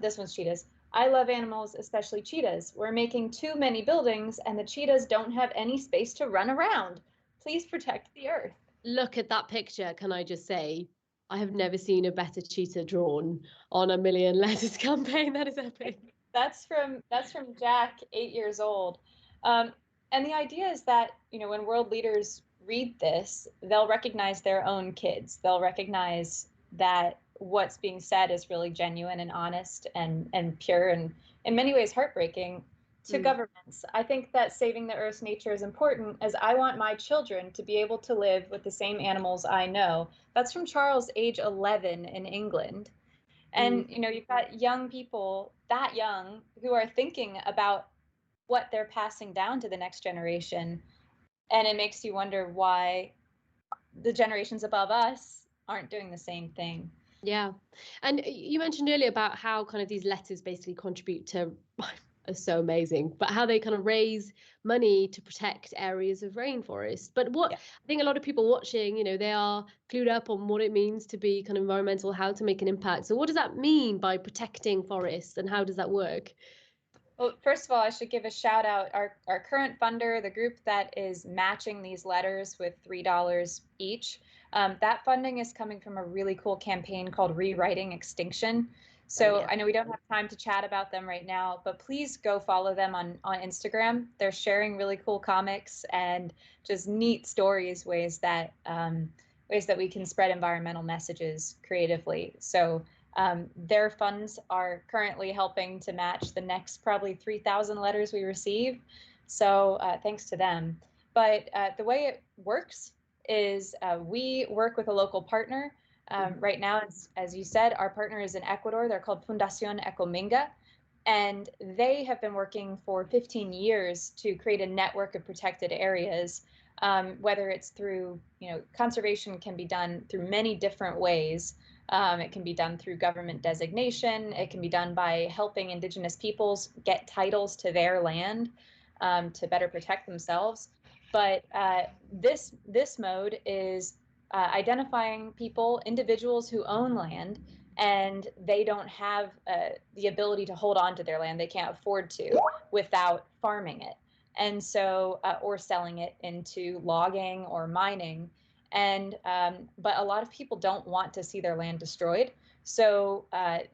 This one's cheetahs. "I love animals, especially cheetahs. We're making too many buildings and the cheetahs don't have any space to run around. Please protect the earth." Look at that picture. Can I just say, I have never seen a better cheetah drawn on a Million Letters campaign. That is epic. That's from Jack, 8 years old. And the idea is that, when world leaders read this, they'll recognize their own kids. They'll recognize that what's being said is really genuine and honest and pure and in many ways heartbreaking to governments. I think that saving the Earth's nature is important, as I want my children to be able to live with the same animals I know. That's from Charles, age 11, in England. And, you've got young people that young who are thinking about what they're passing down to the next generation. And it makes you wonder why the generations above us aren't doing the same thing. Yeah. And you mentioned earlier about how kind of these letters basically contribute to, are so amazing, but how they kind of raise money to protect areas of rainforest. But I think a lot of people watching, they are clued up on what it means to be kind of environmental, how to make an impact. So what does that mean by protecting forests, and how does that work? Well, first of all, I should give a shout out. Our current funder, the group that is matching these letters with $3 each, that funding is coming from a really cool campaign called Rewriting Extinction. So I know we don't have time to chat about them right now, but please go follow them on Instagram. They're sharing really cool comics and just neat stories, ways that we can spread environmental messages creatively. So their funds are currently helping to match the next probably 3,000 letters we receive. So thanks to them. But the way it works is we work with a local partner. Right now, as you said, our partner is in Ecuador. They're called Fundación Ecominga, and they have been working for 15 years to create a network of protected areas. Whether it's through, conservation can be done through many different ways. It can be done through government designation. It can be done by helping indigenous peoples get titles to their land to better protect themselves. But this mode is identifying people, individuals who own land, and they don't have the ability to hold on to their land. They can't afford to without farming it. And so, or selling it into logging or mining. And but a lot of people don't want to see their land destroyed. So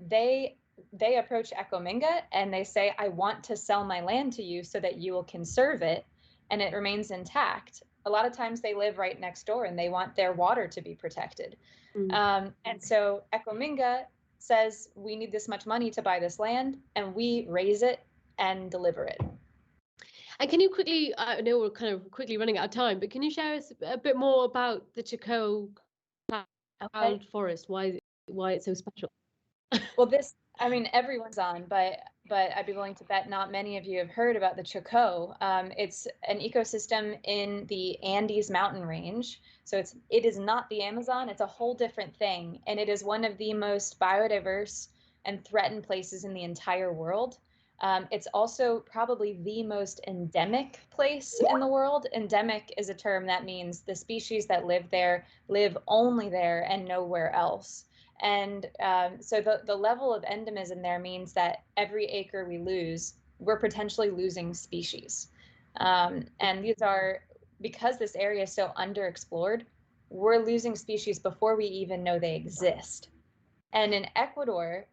they approach Ecominga and they say, "I want to sell my land to you so that you will conserve it and it remains intact." A lot of times they live right next door and they want their water to be protected. And so Ecominga says, "We need this much money to buy this land," and we raise it and deliver it. And can you quickly, I know we're kind of quickly running out of time, but can you share us a bit more about the Chacao cloud forest? Why it's so special? Well, I mean, everyone's on, but I'd be willing to bet not many of you have heard about the Chacao. It's an ecosystem in the Andes mountain range. So it is not the Amazon, it's a whole different thing. And it is one of the most biodiverse and threatened places in the entire world. It's also probably the most endemic place in the world. Endemic is a term that means the species that live there live only there and nowhere else. And so the level of endemism there means that every acre we lose, we're potentially losing species. And these are, because this area is so underexplored, we're losing species before we even know they exist. And in Ecuador,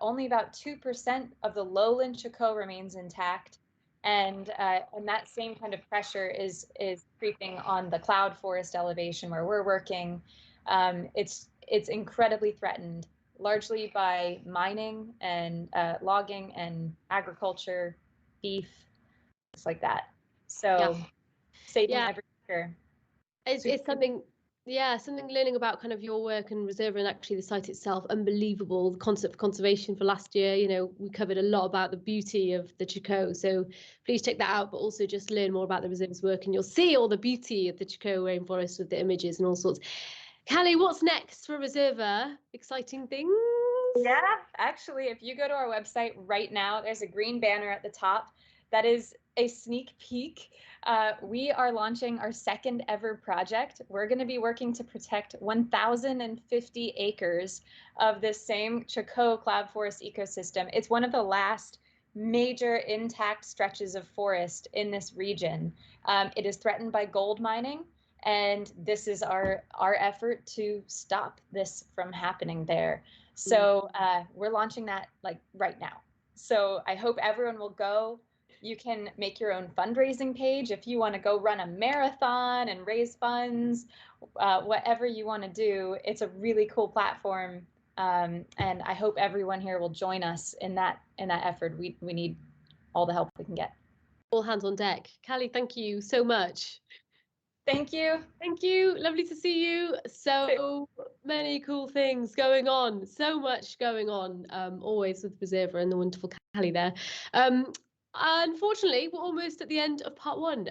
only about 2% of the lowland Chacao remains intact. And that same kind of pressure is creeping on the cloud forest elevation where we're working. It's incredibly threatened, largely by mining and logging and agriculture, beef, just like that. So saving every acre. It's something, something learning about kind of your work and Reserva and actually the site itself, unbelievable. The concept of conservation for last year, you know, we covered a lot about the beauty of the Chacao. So please check that out, but also just learn more about the Reserva's work and you'll see all the beauty of the Chacao rainforest with the images and all sorts. Callie, what's next for Reserva? Exciting things? Yeah, actually, if you go to our website right now, there's a green banner at the top. That is a sneak peek. We are launching our second ever project. We're going to be working to protect 1,050 acres of this same Chacao cloud forest ecosystem. It's one of the last major intact stretches of forest in this region. It is threatened by gold mining. And this is our effort to stop this from happening there. So we're launching that like right now. So I hope everyone will go. You can make your own fundraising page if you want to go run a marathon and raise funds, whatever you want to do. It's a really cool platform. And I hope everyone here will join us in that effort. We need all the help we can get. All hands on deck. Callie, thank you so much. Thank you. Thank you. Lovely to see you. So many cool things going on. So much going on. Always with Reserva and the wonderful Callie there. Unfortunately, we're almost at the end of part one.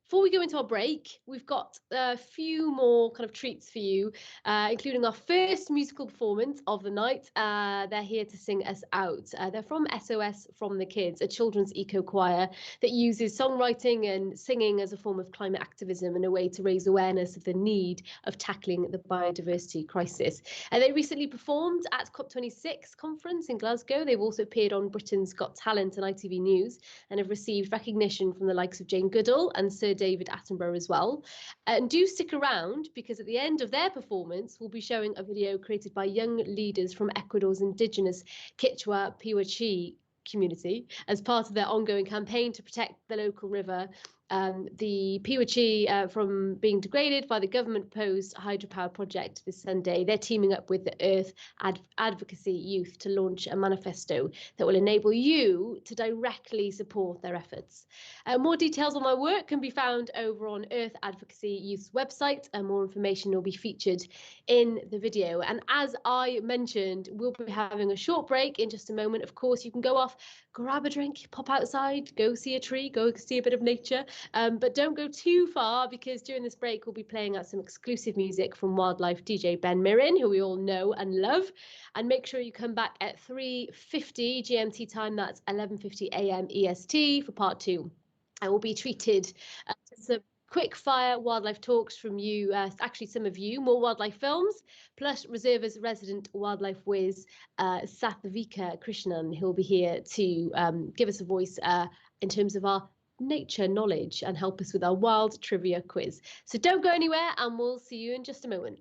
Before we go into our break, we've got a few more kind of treats for you, including our first musical performance of the night. They're here to sing us out. They're from SOS From the Kids, a children's eco choir that uses songwriting and singing as a form of climate activism and a way to raise awareness of the need of tackling the biodiversity crisis. They recently performed at COP26 conference in Glasgow. They've also appeared on Britain's Got Talent and ITV News and have received recognition from the likes of Jane Goodall and Sir David Attenborough as well. And do stick around, because at the end of their performance, we'll be showing a video created by young leaders from Ecuador's indigenous Quechua Piwachi community as part of their ongoing campaign to protect the local river. The Piwachi from being degraded by the government-proposed hydropower project this Sunday. They're teaming up with the Earth Advocacy Youth to launch a manifesto that will enable you to directly support their efforts. More details on my work can be found over on Earth Advocacy Youth's website, and more information will be featured in the video. And as I mentioned, we'll be having a short break in just a moment. Of course, you can go off, grab a drink, pop outside, go see a tree, go see a bit of nature. But don't go too far, because during this break we'll be playing out some exclusive music from wildlife DJ Ben Mirren, who we all know and love. And make sure you come back at 3:50 GMT time, that's 11:50 AM EST, for part two. I will be treated to some quick fire wildlife talks from you, actually some of you, more wildlife films, plus Reserva's resident wildlife whiz, Sathvika Krishnan, who will be here to give us a voice in terms of our nature knowledge and help us with our wild trivia quiz. So don't go anywhere, and we'll see you in just a moment.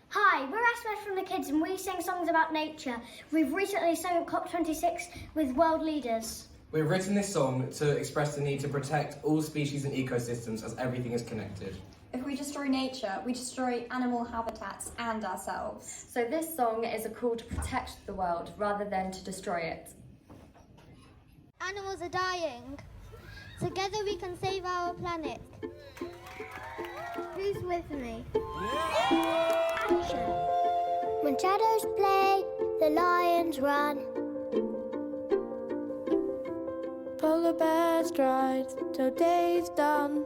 Hi, we're SOS From the Kids, and we sing songs about nature. We've recently sung at COP26 with world leaders. We've written this song to express the need to protect all species and ecosystems, as everything is connected. If we destroy nature, we destroy animal habitats and ourselves. So this song is a call to protect the world rather than to destroy it. animals are dying. Together we can save our planet. Who's with me? Action. When shadows play, the lions run. Polar bear strides till day's done.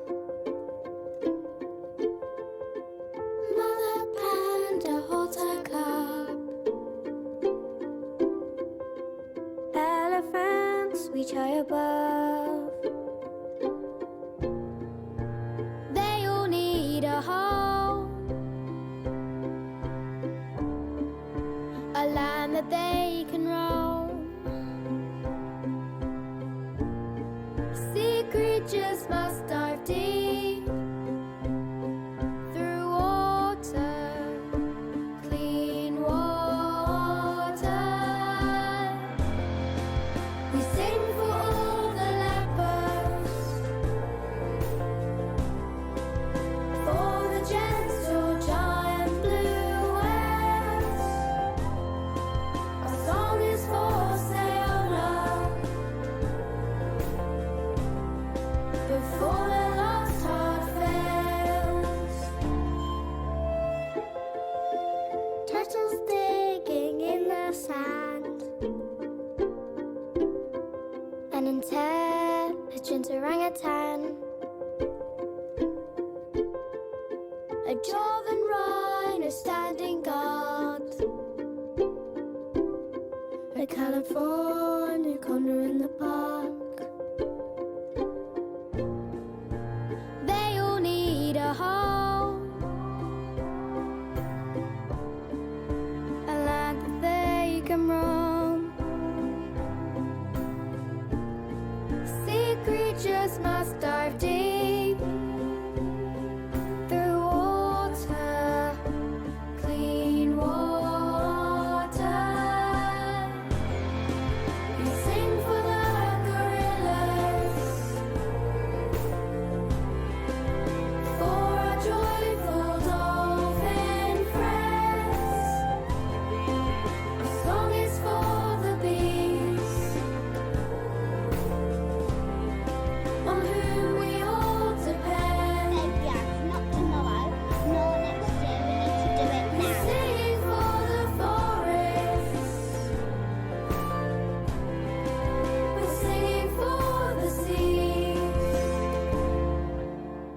Mother panda holds her cub. Elephants reach high above. They all need a home, a land that they can roam. Sea creatures must dive deep through water, clean water. We sing for all the leopards, for the gentle giant blue whales. Our song is for sailor, before the last heart fails. Turtles digging in the sand, an intelligent orangutan, a Jovan rhino standing guard, a California condor in the park. They all need a home, a land that they can roam. Sea creatures must dive deep through water, clean water. We sing for the gorillas, for our joyful dolphin friends. Our song is for the bees, on whom we all depend. Not tomorrow, nor next year. We need to do it now. We're singing for the forests. We're singing for the seas.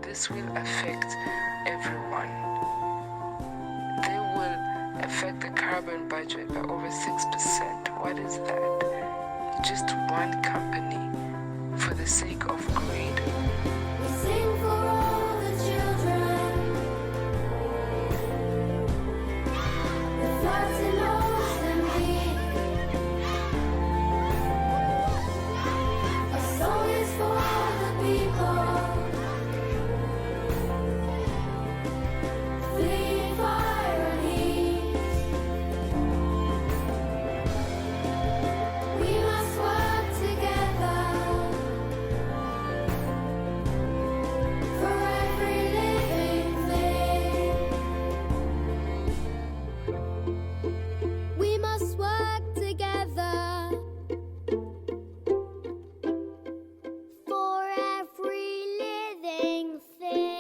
This will affect everyone. They will affect the carbon budget by over 6%. What is that? Just one company for the sake of greed. We sing for all the children, the floods in Mozambique. Our song is for the people, fleeing fire and heat. We must work together for every living thing. We must work together for every living thing.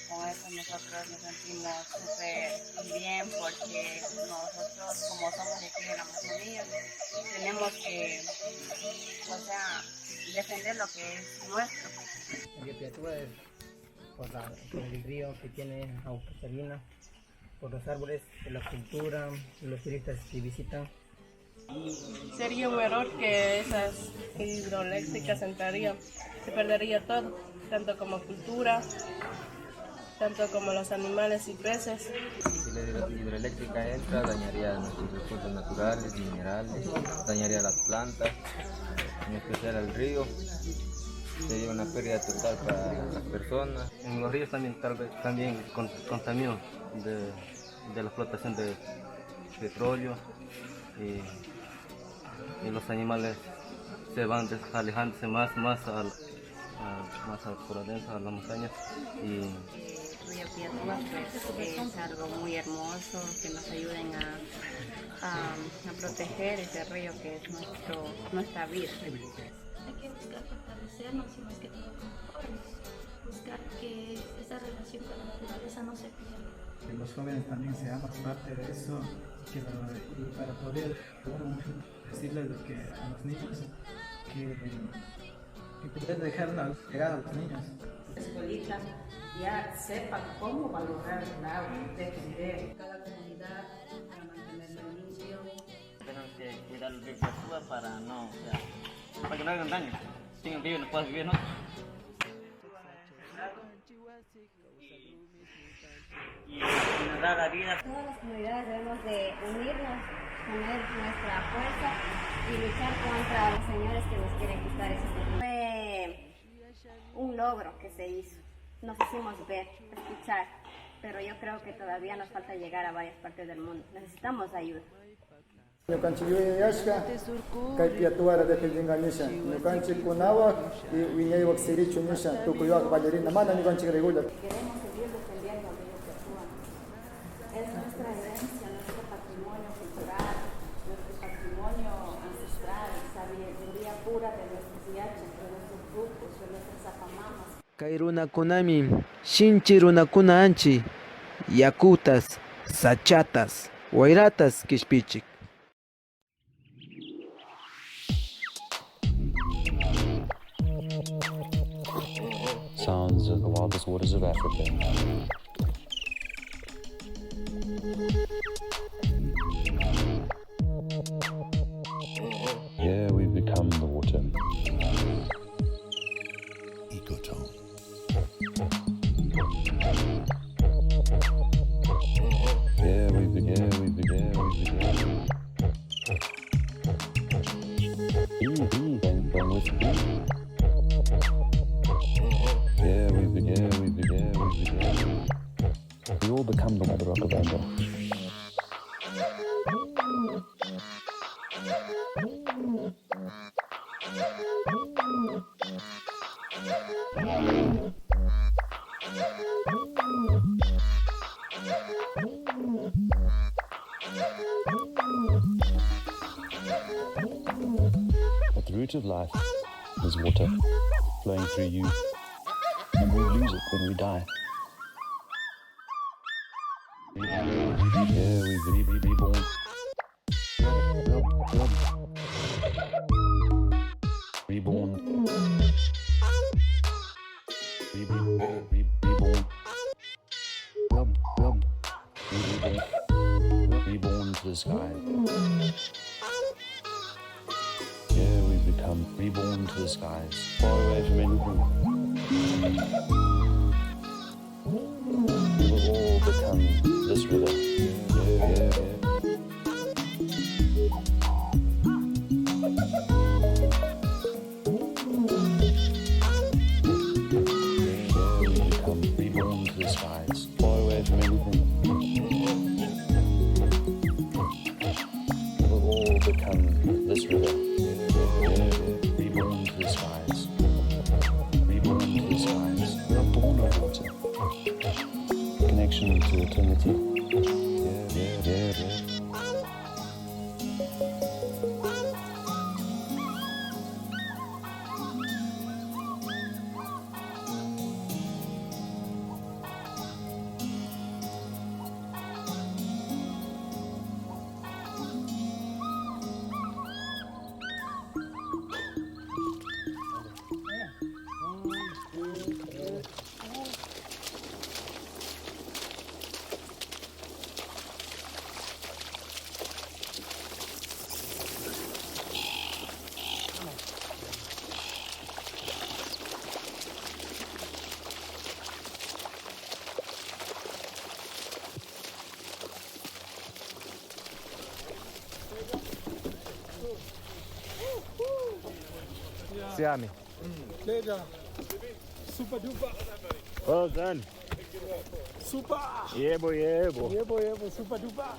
Con eso nosotros nos sentimos súper bien porque nosotros como somos de aquí de la Amazonía tenemos que, o sea, defender lo que es nuestro. La biodiversidad es por el río que tiene agua cristalina, por los árboles, por la cultura, los turistas que visitan. Sería un error que esas hidroeléctricas entrarían, se perdería todo, tanto como cultura, tanto como los animales y peces. Si la hidroeléctrica entra, dañaría nuestros recursos naturales, minerales, dañaría las plantas, en especial al río. Sería una pérdida total para las personas. En los ríos también contaminan de la explotación de petróleo y los animales se van alejándose más por adentro a las montañas. El río Piatúa es algo muy hermoso, que nos ayuden a proteger ese río que es nuestra vida. Hay que buscar fortalecernos y más que todo como jóvenes, buscar que esa relación con la naturaleza no se pierda. Que los jóvenes también seamos parte de eso y para poder decirles a los niños que poder dejar una legado a los niños. Escuelitas ya sepan cómo valorar el agua, defender cada comunidad para mantenerlo limpio. Tenemos que cuidar el río Piatúa para que no hagan daño. Sin el río no puedes vivir, ¿no? Y nos da la vida. Todas las comunidades debemos de unirnos, poner nuestra fuerza y luchar contra los señores que nos quieren quitar ese territorio. Fue un logro que se hizo. Nos hicimos ver, escuchar, pero yo creo que todavía nos falta llegar a varias partes del mundo. Necesitamos ayuda. Ñukanchik yashka kay Piatuara defendiendo nisha ñukanchik kunawa y wiñaywak sirichu nisha tukuyuak ballerina mana ñukanchik regular. Queremos seguir defendiendo el río Piatúa. Es nuestra herencia, nuestro patrimonio cultural, nuestro patrimonio ancestral, sabiduría pura de nuestros yachas, de nuestros grupos, de nuestras zapamamas. Kay runakunami shinchi runakuna anchi yakutas, sachatas, wayratas kishpichik. Sounds of the wildest waters of Africa. Here we become the water. Ecotone. Here we begin. Bang with me. Here we begin. We all become the weather rock of anger. At the root of life is water flowing through you, and we lose it when we die. Yeah, we reborn. Reborn. Reborn to the sky. Yeah, we become reborn to the skies, far away from anything. We will all become this river. Yeah. We become reborn to the skies, far away from anything. We will all become this river. Reborn to the skies. Reborn to the skies. We are born of water. Connection to eternity. Yeah. Grazie, Ami. Pleasure. Super duper. Well done. Super. Yebo, yebo. Yebo, yebo, super duper.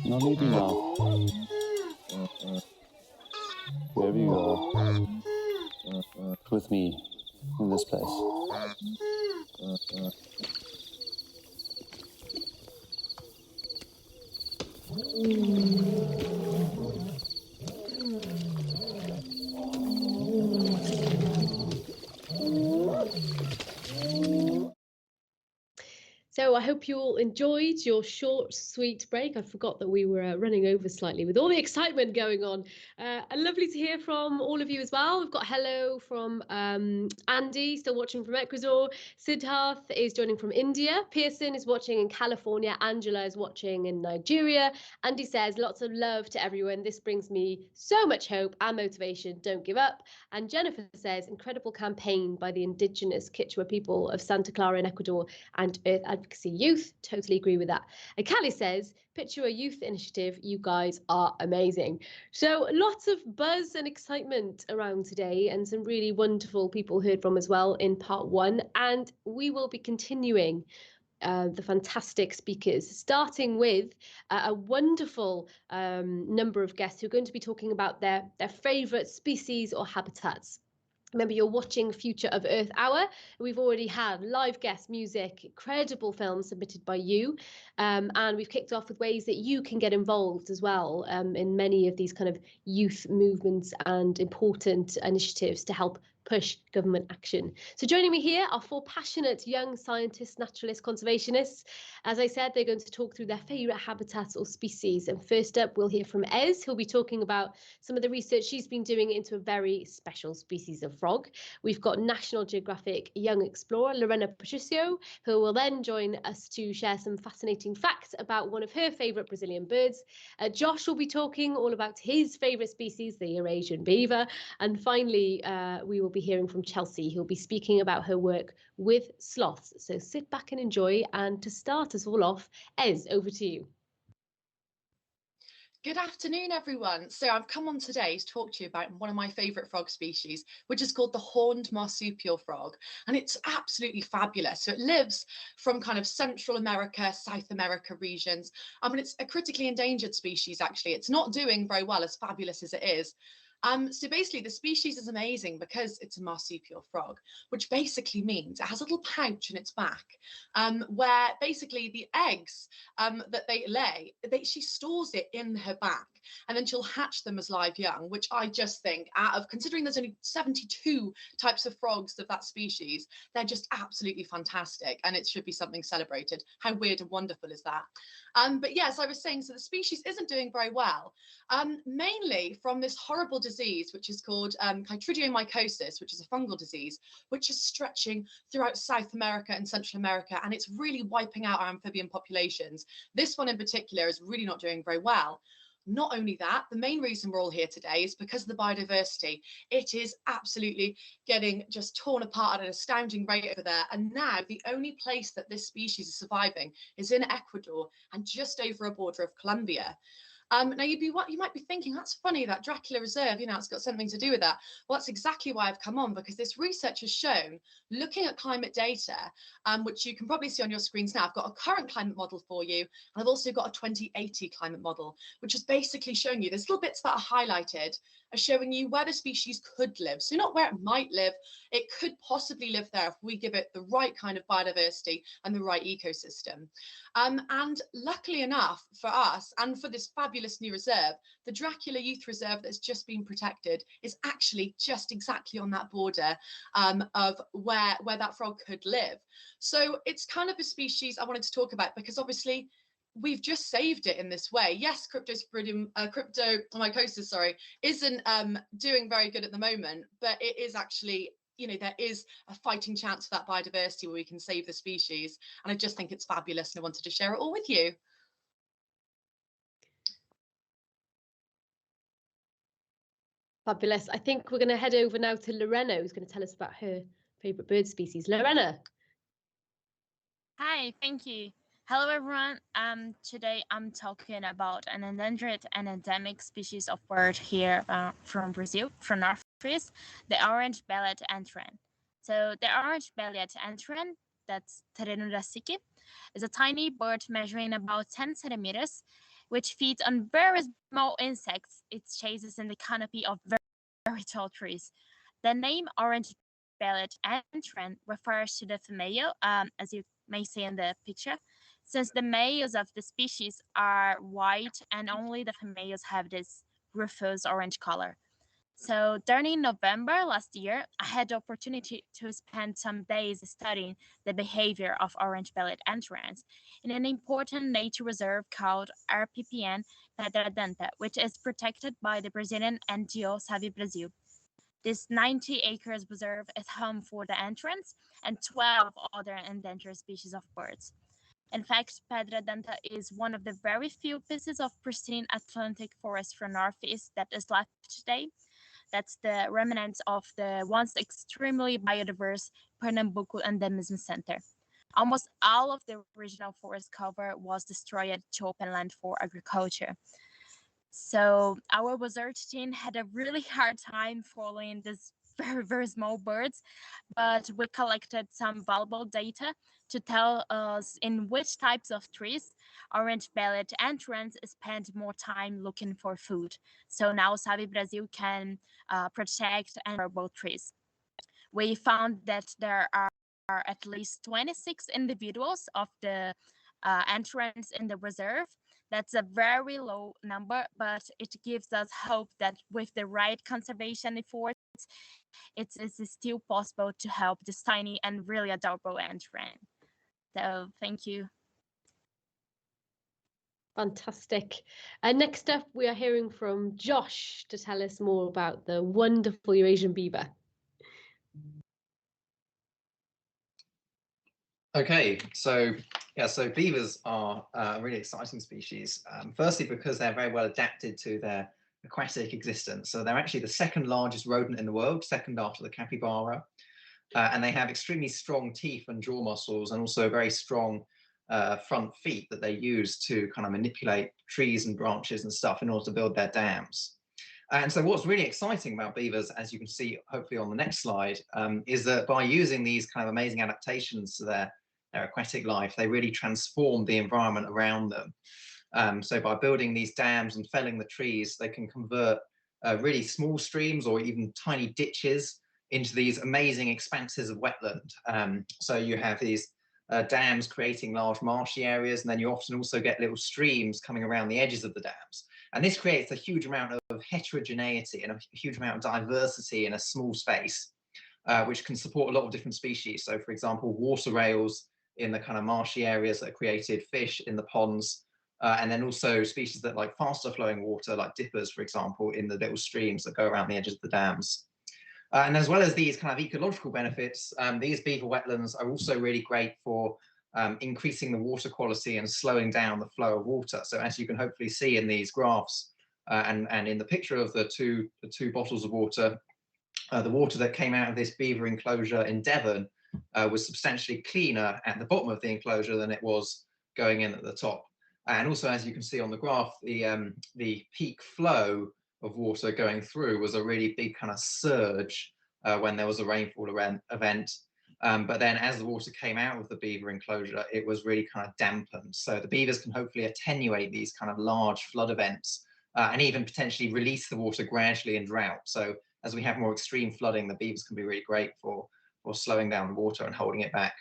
Not eating now. There we go. With me in this place. So I hope you all enjoyed your short, sweet break. I forgot that we were running over slightly with all the excitement going on. And lovely to hear from all of you as well. We've got hello from Andy, still watching from Ecuador. Siddharth is joining from India. Pearson is watching in California. Angela is watching in Nigeria. Andy says, lots of love to everyone. This brings me so much hope and motivation. Don't give up. And Jennifer says, incredible campaign by the indigenous Kichwa people of Santa Clara in Ecuador and Earth Advocacy Youth. Totally agree with that. And Callie says, picture a youth initiative. You guys are amazing. So lots of buzz and excitement around today, and some really wonderful people heard from as well in part one. And we will be continuing the fantastic speakers, starting with a wonderful number of guests who are going to be talking about their favourite species or habitats. Remember, you're watching Future of Earth Hour. We've already had live guest music, incredible films submitted by you. And we've kicked off with ways that you can get involved as well in many of these kind of youth movements and important initiatives to help push government action. So joining me here are four passionate young scientists, naturalists, conservationists. As I said, they're going to talk through their favourite habitats or species. And first up, we'll hear from Ez, who'll be talking about some of the research she's been doing into a very special species of frog. We've got National Geographic young explorer Lorena Patricio, who will then join us to share some fascinating facts about one of her favourite Brazilian birds. Josh will be talking all about his favourite species, the Eurasian beaver. And finally, we will be hearing from Chelsea, who'll be speaking about her work with sloths. So sit back and enjoy. And to start us all off, Ez, over to you. Good afternoon, everyone. So I've come on today to talk to you about one of my favourite frog species, which is called the horned marsupial frog. And it's absolutely fabulous. So it lives from kind of Central America, South America regions. I mean, it's a critically endangered species, actually. It's not doing very well, as fabulous as it is. So basically the species is amazing because it's a marsupial frog, which basically means it has a little pouch in its back where basically the eggs that they lay, she stores it in her back, and then she'll hatch them as live young, which I just think, out of considering there's only 72 types of frogs of that species, they're just absolutely fantastic, and it should be something celebrated. How weird and wonderful is that? But yes, I was saying, so the species isn't doing very well, mainly from this horrible disease, which is called chytridiomycosis, which is a fungal disease, which is stretching throughout South America and Central America, and it's really wiping out our amphibian populations. This one in particular is really not doing very well. Not only that, the main reason we're all here today is because of the biodiversity. It is absolutely getting just torn apart at an astounding rate over there. And now the only place that this species is surviving is in Ecuador and just over a border of Colombia. Now you might be thinking, that's funny, that Dracula Reserve, it's got something to do with that. Well, that's exactly why I've come on, because this research has shown, looking at climate data, which you can probably see on your screens now, I've got a current climate model for you, and I've also got a 2080 climate model, which is basically showing you, there's little bits that are highlighted, are showing you where the species could live. So not where it might live, it could possibly live there if we give it the right kind of biodiversity and the right ecosystem. And luckily enough for us, and for this fabulous fabulous new reserve. The Dracula Youth Reserve that's just been protected is actually just exactly on that border of where that frog could live. So it's kind of a species I wanted to talk about because obviously we've just saved it in this way. Yes, cryptomycosis, isn't doing very good at the moment, but it is actually, you know, there is a fighting chance for that biodiversity where we can save the species. And I just think it's fabulous and I wanted to share it all with you. Fabulous. I think we're going to head over now to Lorena, who's going to tell us about her favourite bird species. Lorena. Hi, thank you. Hello everyone. Today I'm talking about an endangered and endemic species of bird here from Brazil, from Northeast, the orange-bellied antwern. So the orange-bellied antwern, that's Terenurasici, is a tiny bird measuring about 10 centimeters, which feeds on very small insects it chases in the canopy of very tall trees. The name orange-bellied antwern refers to the female, as you may see in the picture, since the males of the species are white and only the females have this rufous orange color. So during November last year, I had the opportunity to spend some days studying the behavior of orange-bellied antwerns in an important nature reserve called RPPN Pedra Denta, which is protected by the Brazilian NGO Salve Brasil. This 90 acres reserve is home for the antwerns and 12 other endangered species of birds. In fact, Pedra Denta is one of the very few pieces of pristine Atlantic forest from Northeast that is left today. That's the remnants of the once extremely biodiverse Pernambuco Endemism Center. Almost all of the original forest cover was destroyed to open land for agriculture. So our research team had a really hard time following these very, very small birds, but we collected some valuable data to tell us in which types of trees orange-bellied antwerns spend more time looking for food. So now Salve Brasil can protect and both trees. We found that there are at least 26 individuals of the antwerns in the reserve. That's a very low number, but it gives us hope that with the right conservation efforts, it is still possible to help this tiny and really adorable antwern. So thank you. Fantastic. Next up, we are hearing from Josh to tell us more about the wonderful Eurasian beaver. Okay, so beavers are a really exciting species. Firstly, because they're very well adapted to their aquatic existence. So they're actually the second largest rodent in the world, second after the capybara. And they have extremely strong teeth and jaw muscles and also very strong front feet that they use to kind of manipulate trees and branches and stuff in order to build their dams. And so what's really exciting about beavers, as you can see hopefully on the next slide, is that by using these kind of amazing adaptations to their aquatic life, they really transform the environment around them. So by building these dams and felling the trees, they can convert really small streams or even tiny ditches into these amazing expanses of wetland. So you have these dams creating large marshy areas, and then you often also get little streams coming around the edges of the dams. And this creates a huge amount of heterogeneity and a huge amount of diversity in a small space, which can support a lot of different species. So for example, water rails in the kind of marshy areas that are created, fish in the ponds, and then also species that like faster flowing water, like dippers, for example, in the little streams that go around the edges of the dams. And as well as these kind of ecological benefits, these beaver wetlands are also really great for increasing the water quality and slowing down the flow of water. So as you can hopefully see in these graphs and in the picture of the two bottles of water, the water that came out of this beaver enclosure in Devon was substantially cleaner at the bottom of the enclosure than it was going in at the top. And also, as you can see on the graph, the peak flow of water going through was a really big kind of surge when there was a rainfall event. But then as the water came out of the beaver enclosure, it was really kind of dampened. So the beavers can hopefully attenuate these kind of large flood events and even potentially release the water gradually in drought. So as we have more extreme flooding, the beavers can be really great for slowing down the water and holding it back.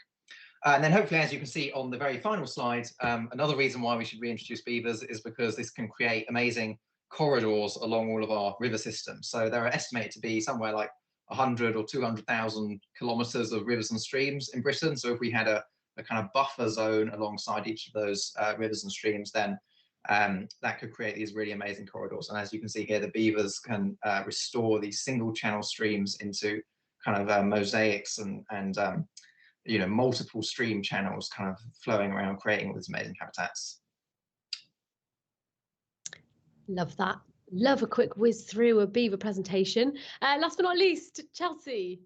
And then hopefully, as you can see on the very final slide, another reason why we should reintroduce beavers is because this can create amazing corridors along all of our river systems. So there are estimated to be somewhere like 100 or 200,000 kilometers of rivers and streams in Britain. So if we had a kind of buffer zone alongside each of those rivers and streams, then that could create these really amazing corridors. And as you can see here, the beavers can restore these single channel streams into kind of mosaics and you know, multiple stream channels kind of flowing around, creating all these amazing habitats. Love that. Love a quick whiz through a beaver presentation. Last but not least, Chelsea.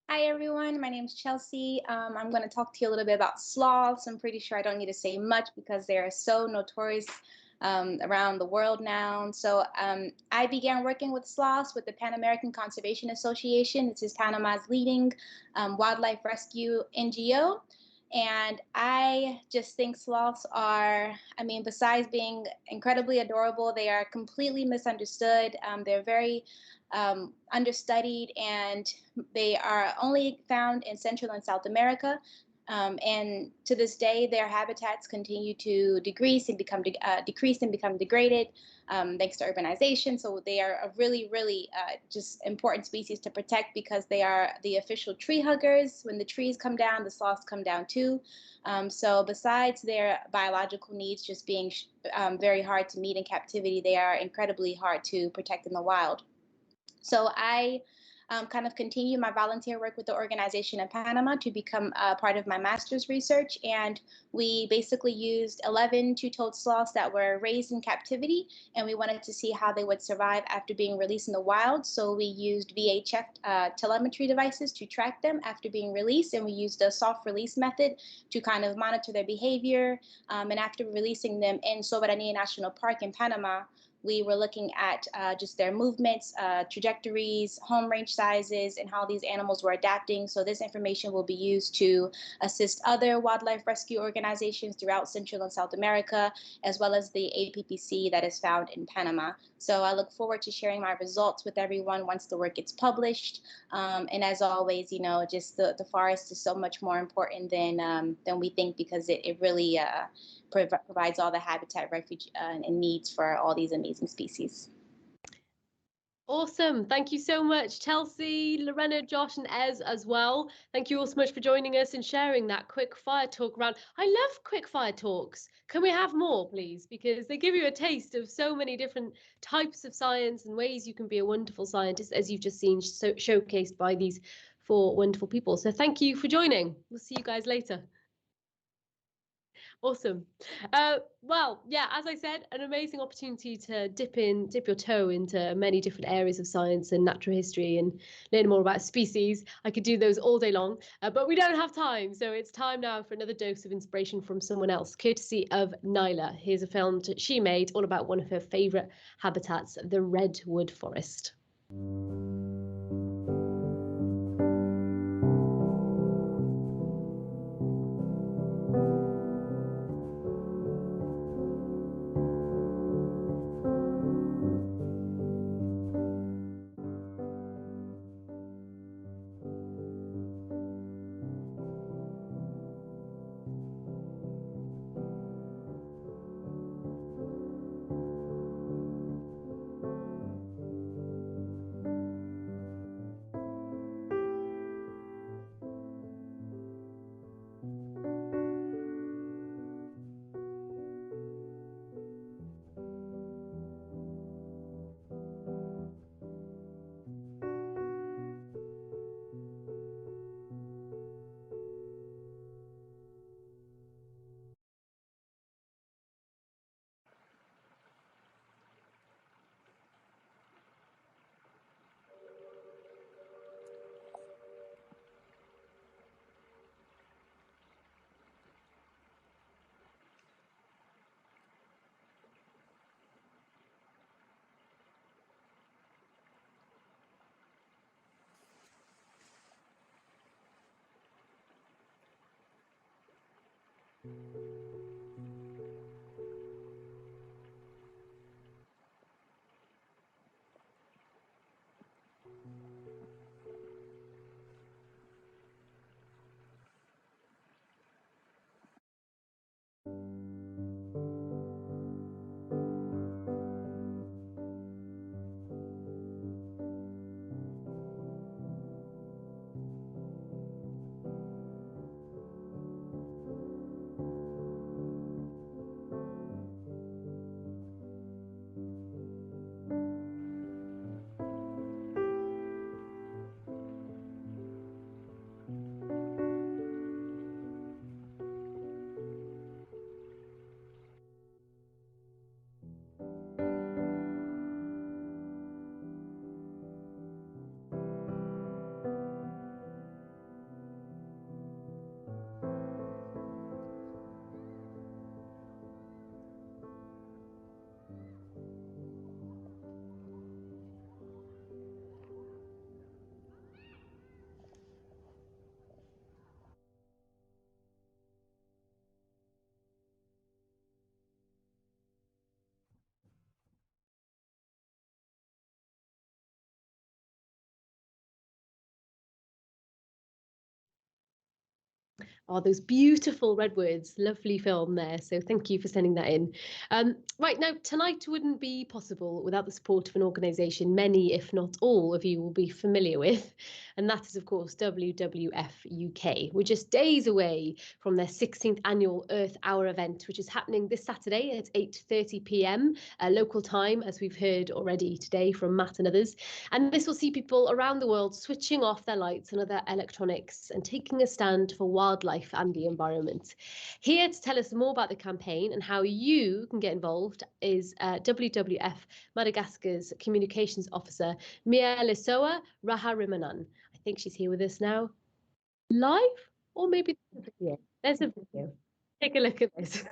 Hi everyone, my name is Chelsea. I'm going to talk to you a little bit about sloths. I'm pretty sure I don't need to say much because they are so notorious around the world now. So I began working with sloths with the Pan American Conservation Association. This is Panama's leading wildlife rescue NGO. And I just think sloths are, I mean, besides being incredibly adorable, they are completely misunderstood. They're very understudied, and they are only found in Central and South America. And to this day, their habitats continue to decrease and become degraded thanks to urbanization. So they are a really, really just important species to protect because they are the official tree huggers. When the trees come down, the sloths come down too. So besides their biological needs just being very hard to meet in captivity, they are incredibly hard to protect in the wild. So I kind of continue my volunteer work with the organization in Panama to become part of my master's research. And we basically used 11 two-toed sloths that were raised in captivity, and we wanted to see how they would survive after being released in the wild. So we used VHF telemetry devices to track them after being released, and we used a soft release method to kind of monitor their behavior. And after releasing them in Soberanía National Park in Panama, we were looking at just their movements, trajectories, home range sizes, and how these animals were adapting. So this information will be used to assist other wildlife rescue organizations throughout Central and South America, as well as the APPC that is found in Panama. So I look forward to sharing my results with everyone once the work gets published. And as always, you know, just the forest is so much more important than we think, because it really provides all the habitat, refuge, and needs for all these amazing species. Awesome. Thank you so much, Chelsea, Lorena, Josh, and Ez as well. Thank you all so much for joining us and sharing that quick fire talk round. I love quick fire talks. Can we have more, please? Because they give you a taste of so many different types of science and ways you can be a wonderful scientist, as you've just seen showcased by these 4 wonderful people. So thank you for joining. We'll see you guys later. Awesome. Well, yeah, as I said, an amazing opportunity to dip your toe into many different areas of science and natural history and learn more about species. I could do those all day long, but we don't have time. So it's time now for another dose of inspiration from someone else, courtesy of Nyla. Here's a film that she made all about one of her favourite habitats, the redwood forest. Oh, those beautiful red words. Lovely film there. So thank you for sending that in. Right, now, tonight wouldn't be possible without the support of an organisation many, if not all, of you will be familiar with. And that is, of course, WWF UK. We're just days away from their 16th annual Earth Hour event, which is happening this Saturday at 8:30 p.m. Local time, as we've heard already today from Matt and others. And this will see people around the world switching off their lights and other electronics and taking a stand for wildlife and the environment. Here to tell us more about the campaign and how you can get involved is WWF Madagascar's Communications Officer, Mia Lesoa Raharimanan. I think she's here with us now, live, or maybe there's a video. Take a look at this.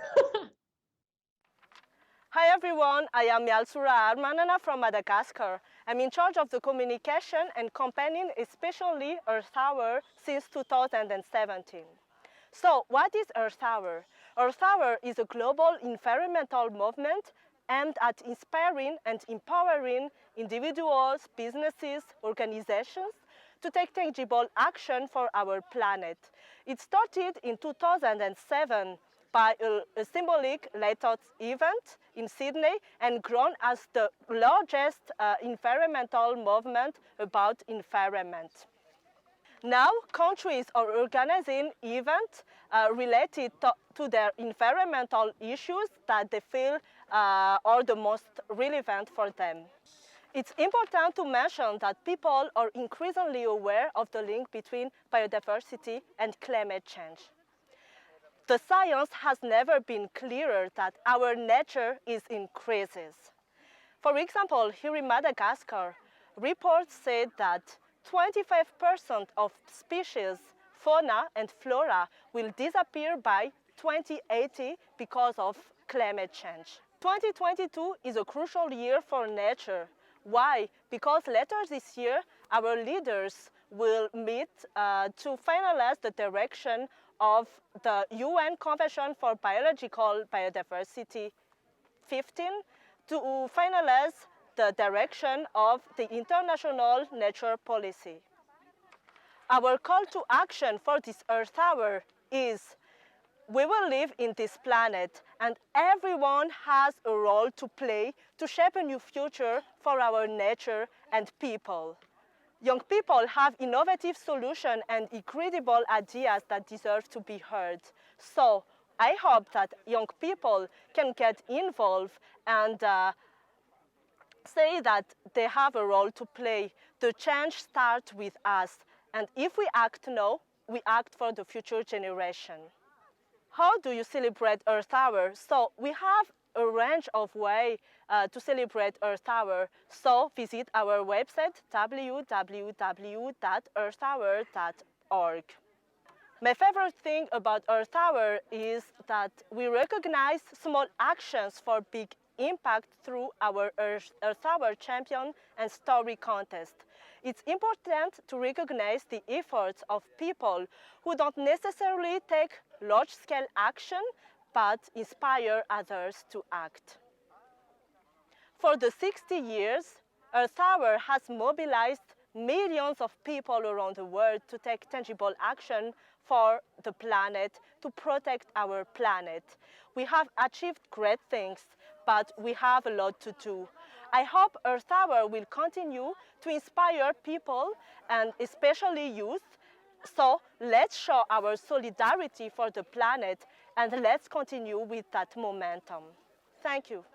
Hi everyone, I am Yalsura Armanana from Madagascar. I'm in charge of the communication and campaigning, especially Earth Hour, since 2017. So what is Earth Hour? Earth Hour is a global environmental movement aimed at inspiring and empowering individuals, businesses, organizations to take tangible action for our planet. It started in 2007 by a symbolic Lights event in Sydney and grown as the largest environmental movement about environment. Now, countries are organizing events related to their environmental issues that they feel are the most relevant for them. It's important to mention that people are increasingly aware of the link between biodiversity and climate change. The science has never been clearer that our nature is in crisis. For example, here in Madagascar, reports said that 25% of species, fauna and flora will disappear by 2080 because of climate change. 2022 is a crucial year for nature. Why? Because later this year, our leaders will meet to finalize the direction of the UN Convention for Biological Biodiversity 15 to finalize the direction of the international nature policy. Our call to action for this Earth Hour is: we will live in this planet and everyone has a role to play to shape a new future for our nature and people. Young people have innovative solutions and incredible ideas that deserve to be heard. So I hope that young people can get involved and say that they have a role to play. The change starts with us. And if we act now, we act for the future generation. How do you celebrate Earth Hour? So we have a range of ways to celebrate Earth Hour. So visit our website, www.earthhour.org. My favorite thing about Earth Hour is that we recognize small actions for big impact through our Earth Hour Champion and Story Contest. It's important to recognize the efforts of people who don't necessarily take large-scale action, but inspire others to act. For the 60 years, Earth Hour has mobilized millions of people around the world to take tangible action for the planet, to protect our planet. We have achieved great things, but we have a lot to do. I hope Earth Hour will continue to inspire people and especially youth. So let's show our solidarity for the planet and let's continue with that momentum. Thank you.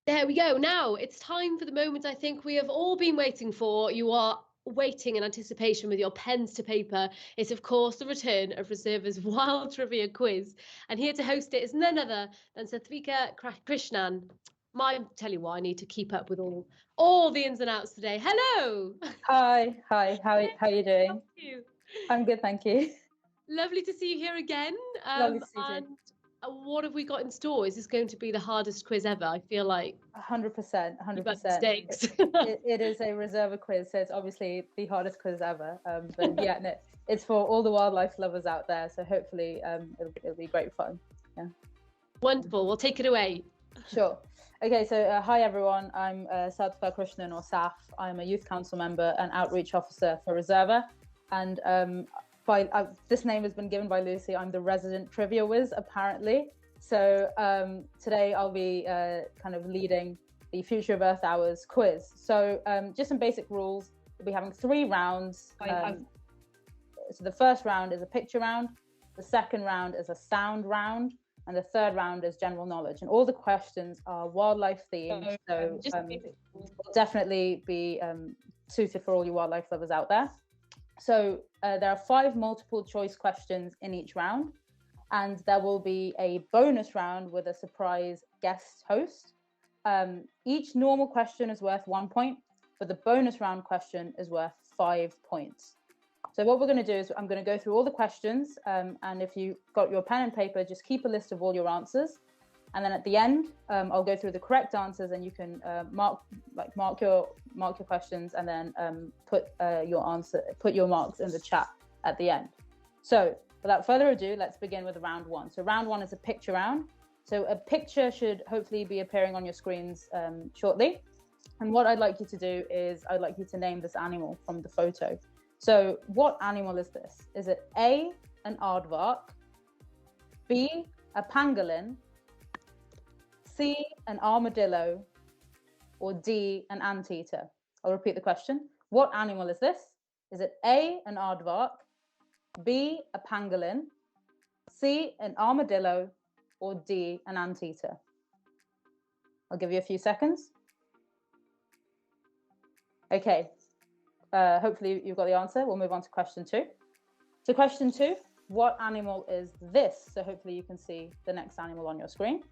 There we go. Now it's time for the moment I think we have all been waiting for. You are waiting in anticipation with your pens to paper. It's of course the return of Reserva's Wild Trivia Quiz. And here to host it is none other than Sathvika Krishnan. Tell you what, I need to keep up with all the ins and outs today. Hello. Hi. How are you doing? How are you? I'm good, thank you. Lovely to see you here again. Lovely to see you. What have we got in store? Is this going to be the hardest quiz ever? I feel like 100%. Mistakes. It is a Reserva quiz, so it's obviously the hardest quiz ever. But yeah, no, it's for all the wildlife lovers out there. So hopefully, it'll be great fun. Yeah. Wonderful. Well, take it away. Sure. Okay, so hi everyone. I'm Sadhika Krishnan, or Saf. I'm a youth council member and outreach officer for Reserva. And this name has been given by Lucy. I'm the resident trivia whiz, apparently. So today I'll be kind of leading the Future of Earth Hours quiz. So just some basic rules. We'll be having 3 rounds. So the first round is a picture round. The second round is a sound round. And the third round is general knowledge. And all the questions are wildlife themed. So will definitely be suited for all you wildlife lovers out there. So there are 5 multiple choice questions in each round. And there will be a bonus round with a surprise guest host. Each normal question is worth 1 point, but the bonus round question is worth 5 points. So what we're going to do is I'm going to go through all the questions, and if you got your pen and paper, just keep a list of all your answers. And then at the end, I'll go through the correct answers, and you can mark your questions, and then put your marks in the chat at the end. So without further ado, let's begin with round 1. So round 1 is a picture round. So a picture should hopefully be appearing on your screens shortly. And what I'd like you to do is I'd like you to name this animal from the photo. So what animal is this? Is it A, an aardvark, B, a pangolin, C, an armadillo, or D, an anteater? I'll repeat the question. What animal is this? Is it A, an aardvark, B, a pangolin, C, an armadillo, or D, an anteater? I'll give you a few seconds. Okay. Hopefully you've got the answer. We'll move on to question 2. So question 2, what animal is this? So hopefully you can see the next animal on your screen.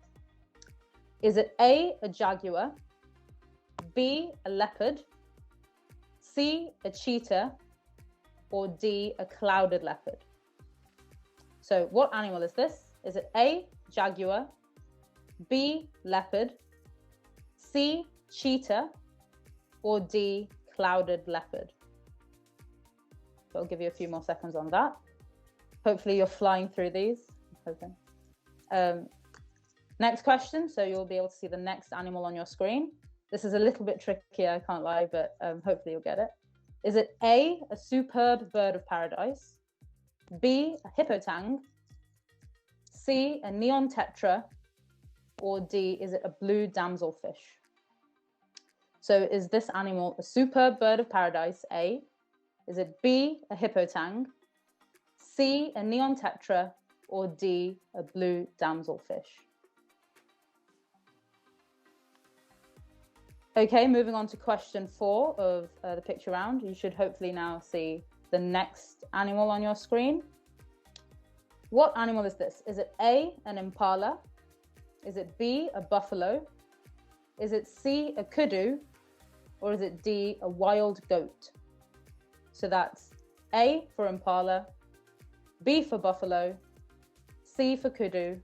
Is it A, a jaguar, B, a leopard, C, a cheetah, or D, a clouded leopard? So what animal is this? Is it A, jaguar, B, leopard, C, cheetah, or D, clouded leopard? So I'll give you a few more seconds on that. Hopefully you're flying through these. Next question. So you'll be able to see the next animal on your screen. This is a little bit trickier, I can't lie, but hopefully you'll get it. Is it A, a superb bird of paradise, B, a hippotang, C, a neon tetra, or D, is it a blue damselfish? So is this animal a superb bird of paradise, A? Is it B, a hippotang, C, a neon tetra, or D, a blue damselfish? Okay, moving on to question 4 of the picture round. You should hopefully now see the next animal on your screen. What animal is this? Is it A, an impala? Is it B, a buffalo? Is it C, a kudu? Or is it D, a wild goat? So that's A for impala, B for buffalo, C for kudu,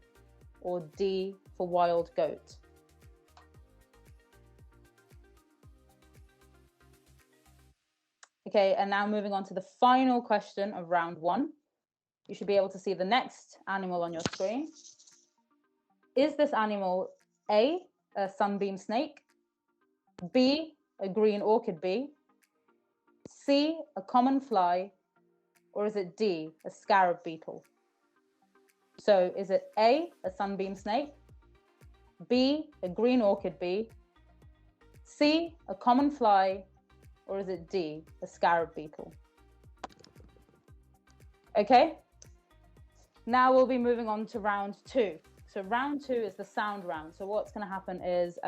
or D for wild goat. Okay, and now moving on to the final question of round 1. You should be able to see the next animal on your screen. Is this animal A, a sunbeam snake, B, a green orchid bee, C, a common fly, or is it D, a scarab beetle? So is it A, a sunbeam snake, B, a green orchid bee, C, a common fly, or is it D, a scarab beetle? Okay, now we'll be moving on to round 2. So round 2 is the sound round. So what's going to happen is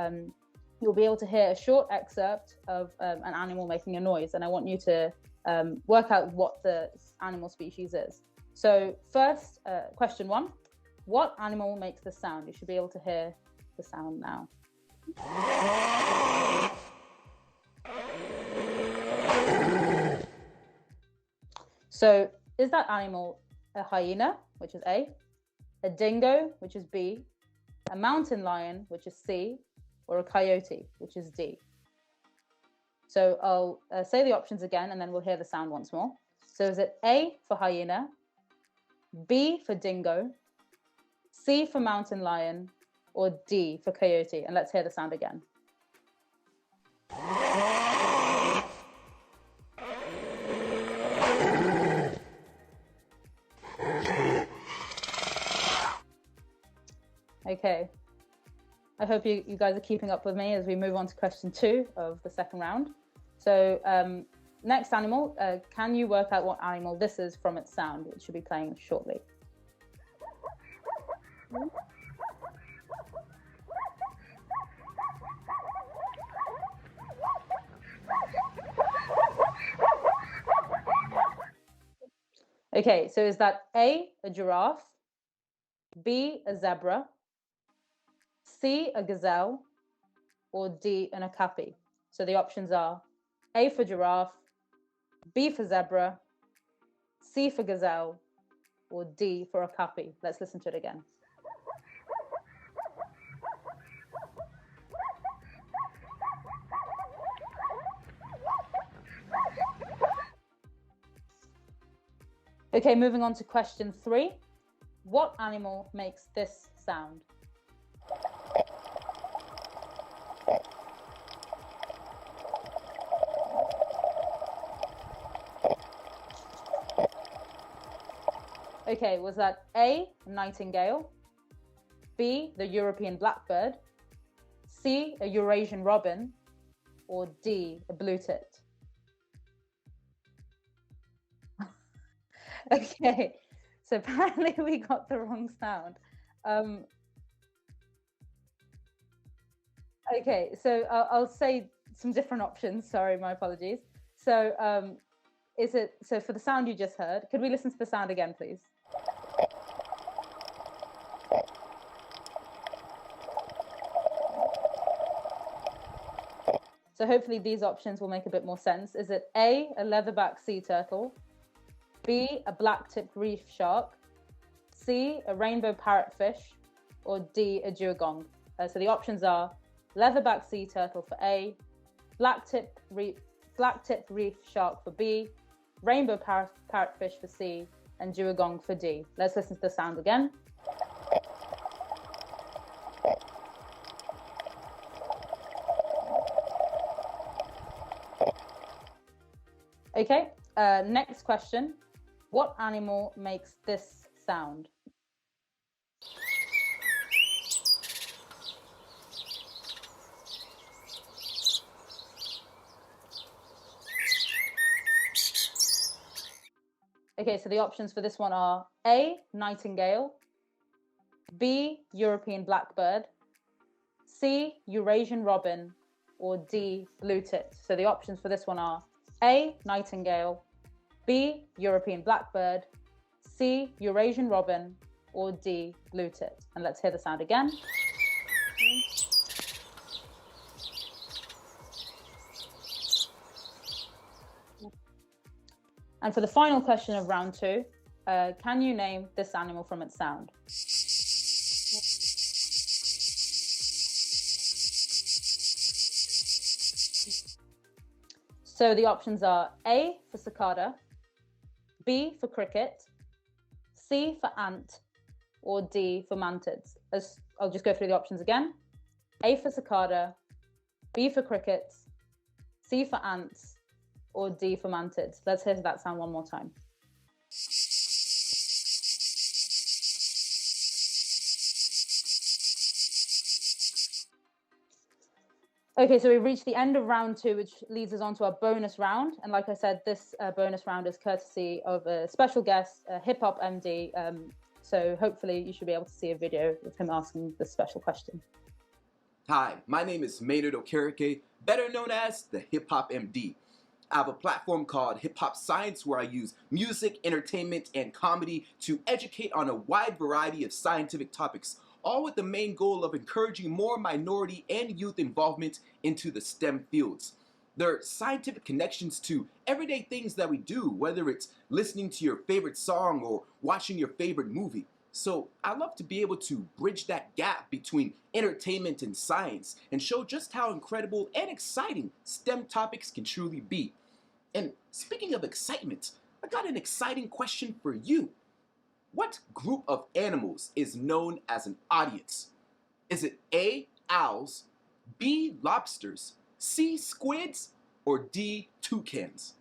you'll be able to hear a short excerpt of an animal making a noise, and I want you to work out what the animal species is. So first, question 1, what animal makes the sound? You should be able to hear the sound now. So is that animal a hyena, which is A, a dingo, which is B, a mountain lion, which is C, or a coyote, which is D? So I'll say the options again, and then we'll hear the sound once more. So is it A for hyena, B for dingo, C for mountain lion, or D for coyote? And let's hear the sound again. Okay, I hope you guys are keeping up with me as we move on to question 2 of the second round. So next animal, can you work out what animal this is from its sound, which should be playing shortly? Okay, so is that A, a giraffe, B, a zebra, C, a gazelle, or D, an okapi? So the options are A for giraffe, B for zebra, C for gazelle, or D for okapi. Let's listen to it again. Okay, moving on to question 3. What animal makes this sound? Okay, was that A, nightingale, B, the European blackbird, C, a Eurasian robin, or D, a blue tit? Okay, so apparently we got the wrong sound. Okay, so I'll say some different options. Sorry, my apologies. So so for the sound you just heard, could we listen to the sound again, please? So hopefully these options will make a bit more sense. Is it A, a leatherback sea turtle, B, a black-tipped reef shark, C, a rainbow parrotfish, or D, a dugong? So the options are leatherback sea turtle for A, black-tipped reef shark for B, rainbow parrotfish for C, and dugong for D. Let's listen to the sound again. Okay, next question. What animal makes this sound? Okay, so the options for this one are A, nightingale, B, European blackbird, C, Eurasian robin, or D, blue tit. So the options for this one are A, nightingale, B, European blackbird, C, Eurasian robin, or D, blue tit. And let's hear the sound again. And for the final question of round 2, can you name this animal from its sound? So the options are A for cicada, B for cricket, C for ant, or D for mantids. I'll just go through the options again. A for cicada, B for crickets, C for ants, or D for mantids. Let's hear that sound one more time. Okay, so we've reached the end of round 2, which leads us on to our bonus round. And like I said, this bonus round is courtesy of a special guest, a hip hop MD. So hopefully you should be able to see a video of him asking this special question. Hi, my name is Maynard Okereke, better known as the Hip Hop MD. I have a platform called Hip Hop Science where I use music, entertainment, and comedy to educate on a wide variety of scientific topics, all with the main goal of encouraging more minority and youth involvement into the STEM fields. There are scientific connections to everyday things that we do, whether it's listening to your favorite song or watching your favorite movie. So I love to be able to bridge that gap between entertainment and science and show just how incredible and exciting STEM topics can truly be. And speaking of excitement, I got an exciting question for you. What group of animals is known as an audience? Is it A, owls, B, lobsters, C, squids, or D, toucans?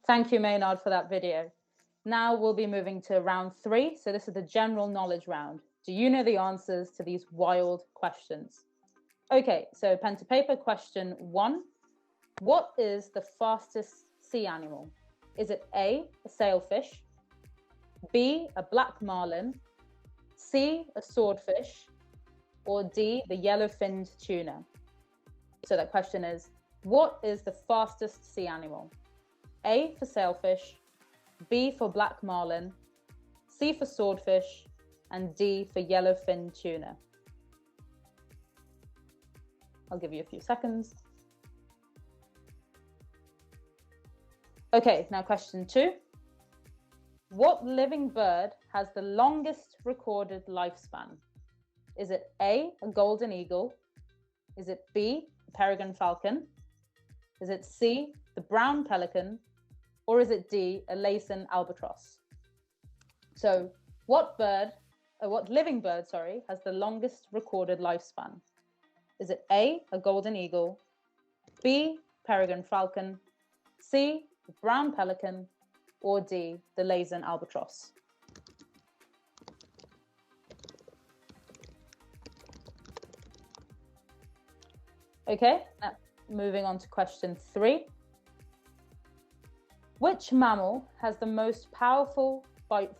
Thank you, Maynard, for that video. Now we'll be moving to round 3. So this is the general knowledge round. Do you know the answers to these wild questions? Okay, so pen to paper, question 1. What is the fastest sea animal? Is it A, a sailfish, B, a black marlin, C, a swordfish, or D, the yellow-finned tuna? So that question is, what is the fastest sea animal? A for sailfish, B for black marlin, C for swordfish, and D for yellow-finned tuna. I'll give you a few seconds. Okay, now question 2. What living bird has the longest recorded lifespan? Is it A, a golden eagle? Is it B, a peregrine falcon? Is it C, the brown pelican? Or is it D, a Laysan albatross? So what living bird, has the longest recorded lifespan? Is it A, a golden eagle, B, peregrine falcon, C, the brown pelican, or D, the Laysan albatross? Okay, moving on to question 3. Which mammal has the most powerful bite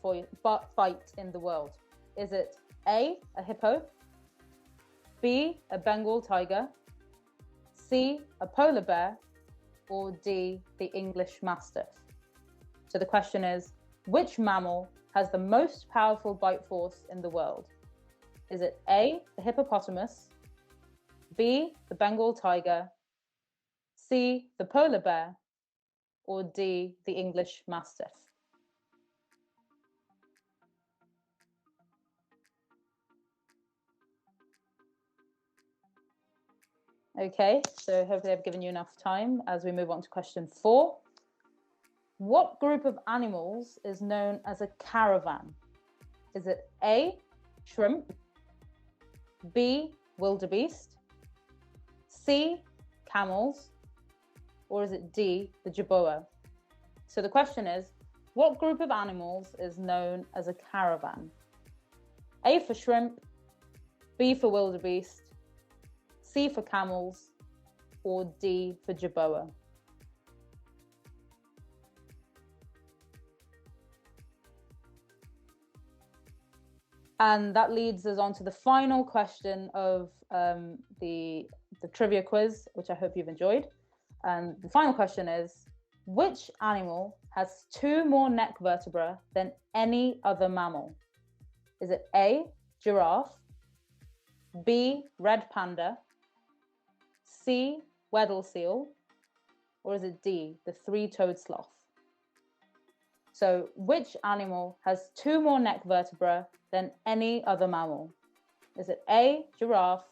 in the world? Is it A, a hippo, B, a Bengal tiger, C, a polar bear, or D, the English mastiff? So the question is, which mammal has the most powerful bite force in the world? Is it A, the hippopotamus, B, the Bengal tiger, C, the polar bear, or D, the English mastiff? Okay, so hopefully I've given you enough time as we move on to question 4. What group of animals is known as a caravan? Is it A, shrimp, B, wildebeest, C, camels, or is it D, the jerboa? So the question is, what group of animals is known as a caravan? A for shrimp, B for wildebeest, C for camels, or D for jerboa? And that leads us on to the final question of the trivia quiz, which I hope you've enjoyed. And the final question is, which animal has 2 more neck vertebrae than any other mammal? Is it A, giraffe, B, red panda, C, Weddell seal, or is it D, the 3-toed sloth? So which animal has 2 more neck vertebrae than any other mammal? Is it A, giraffe,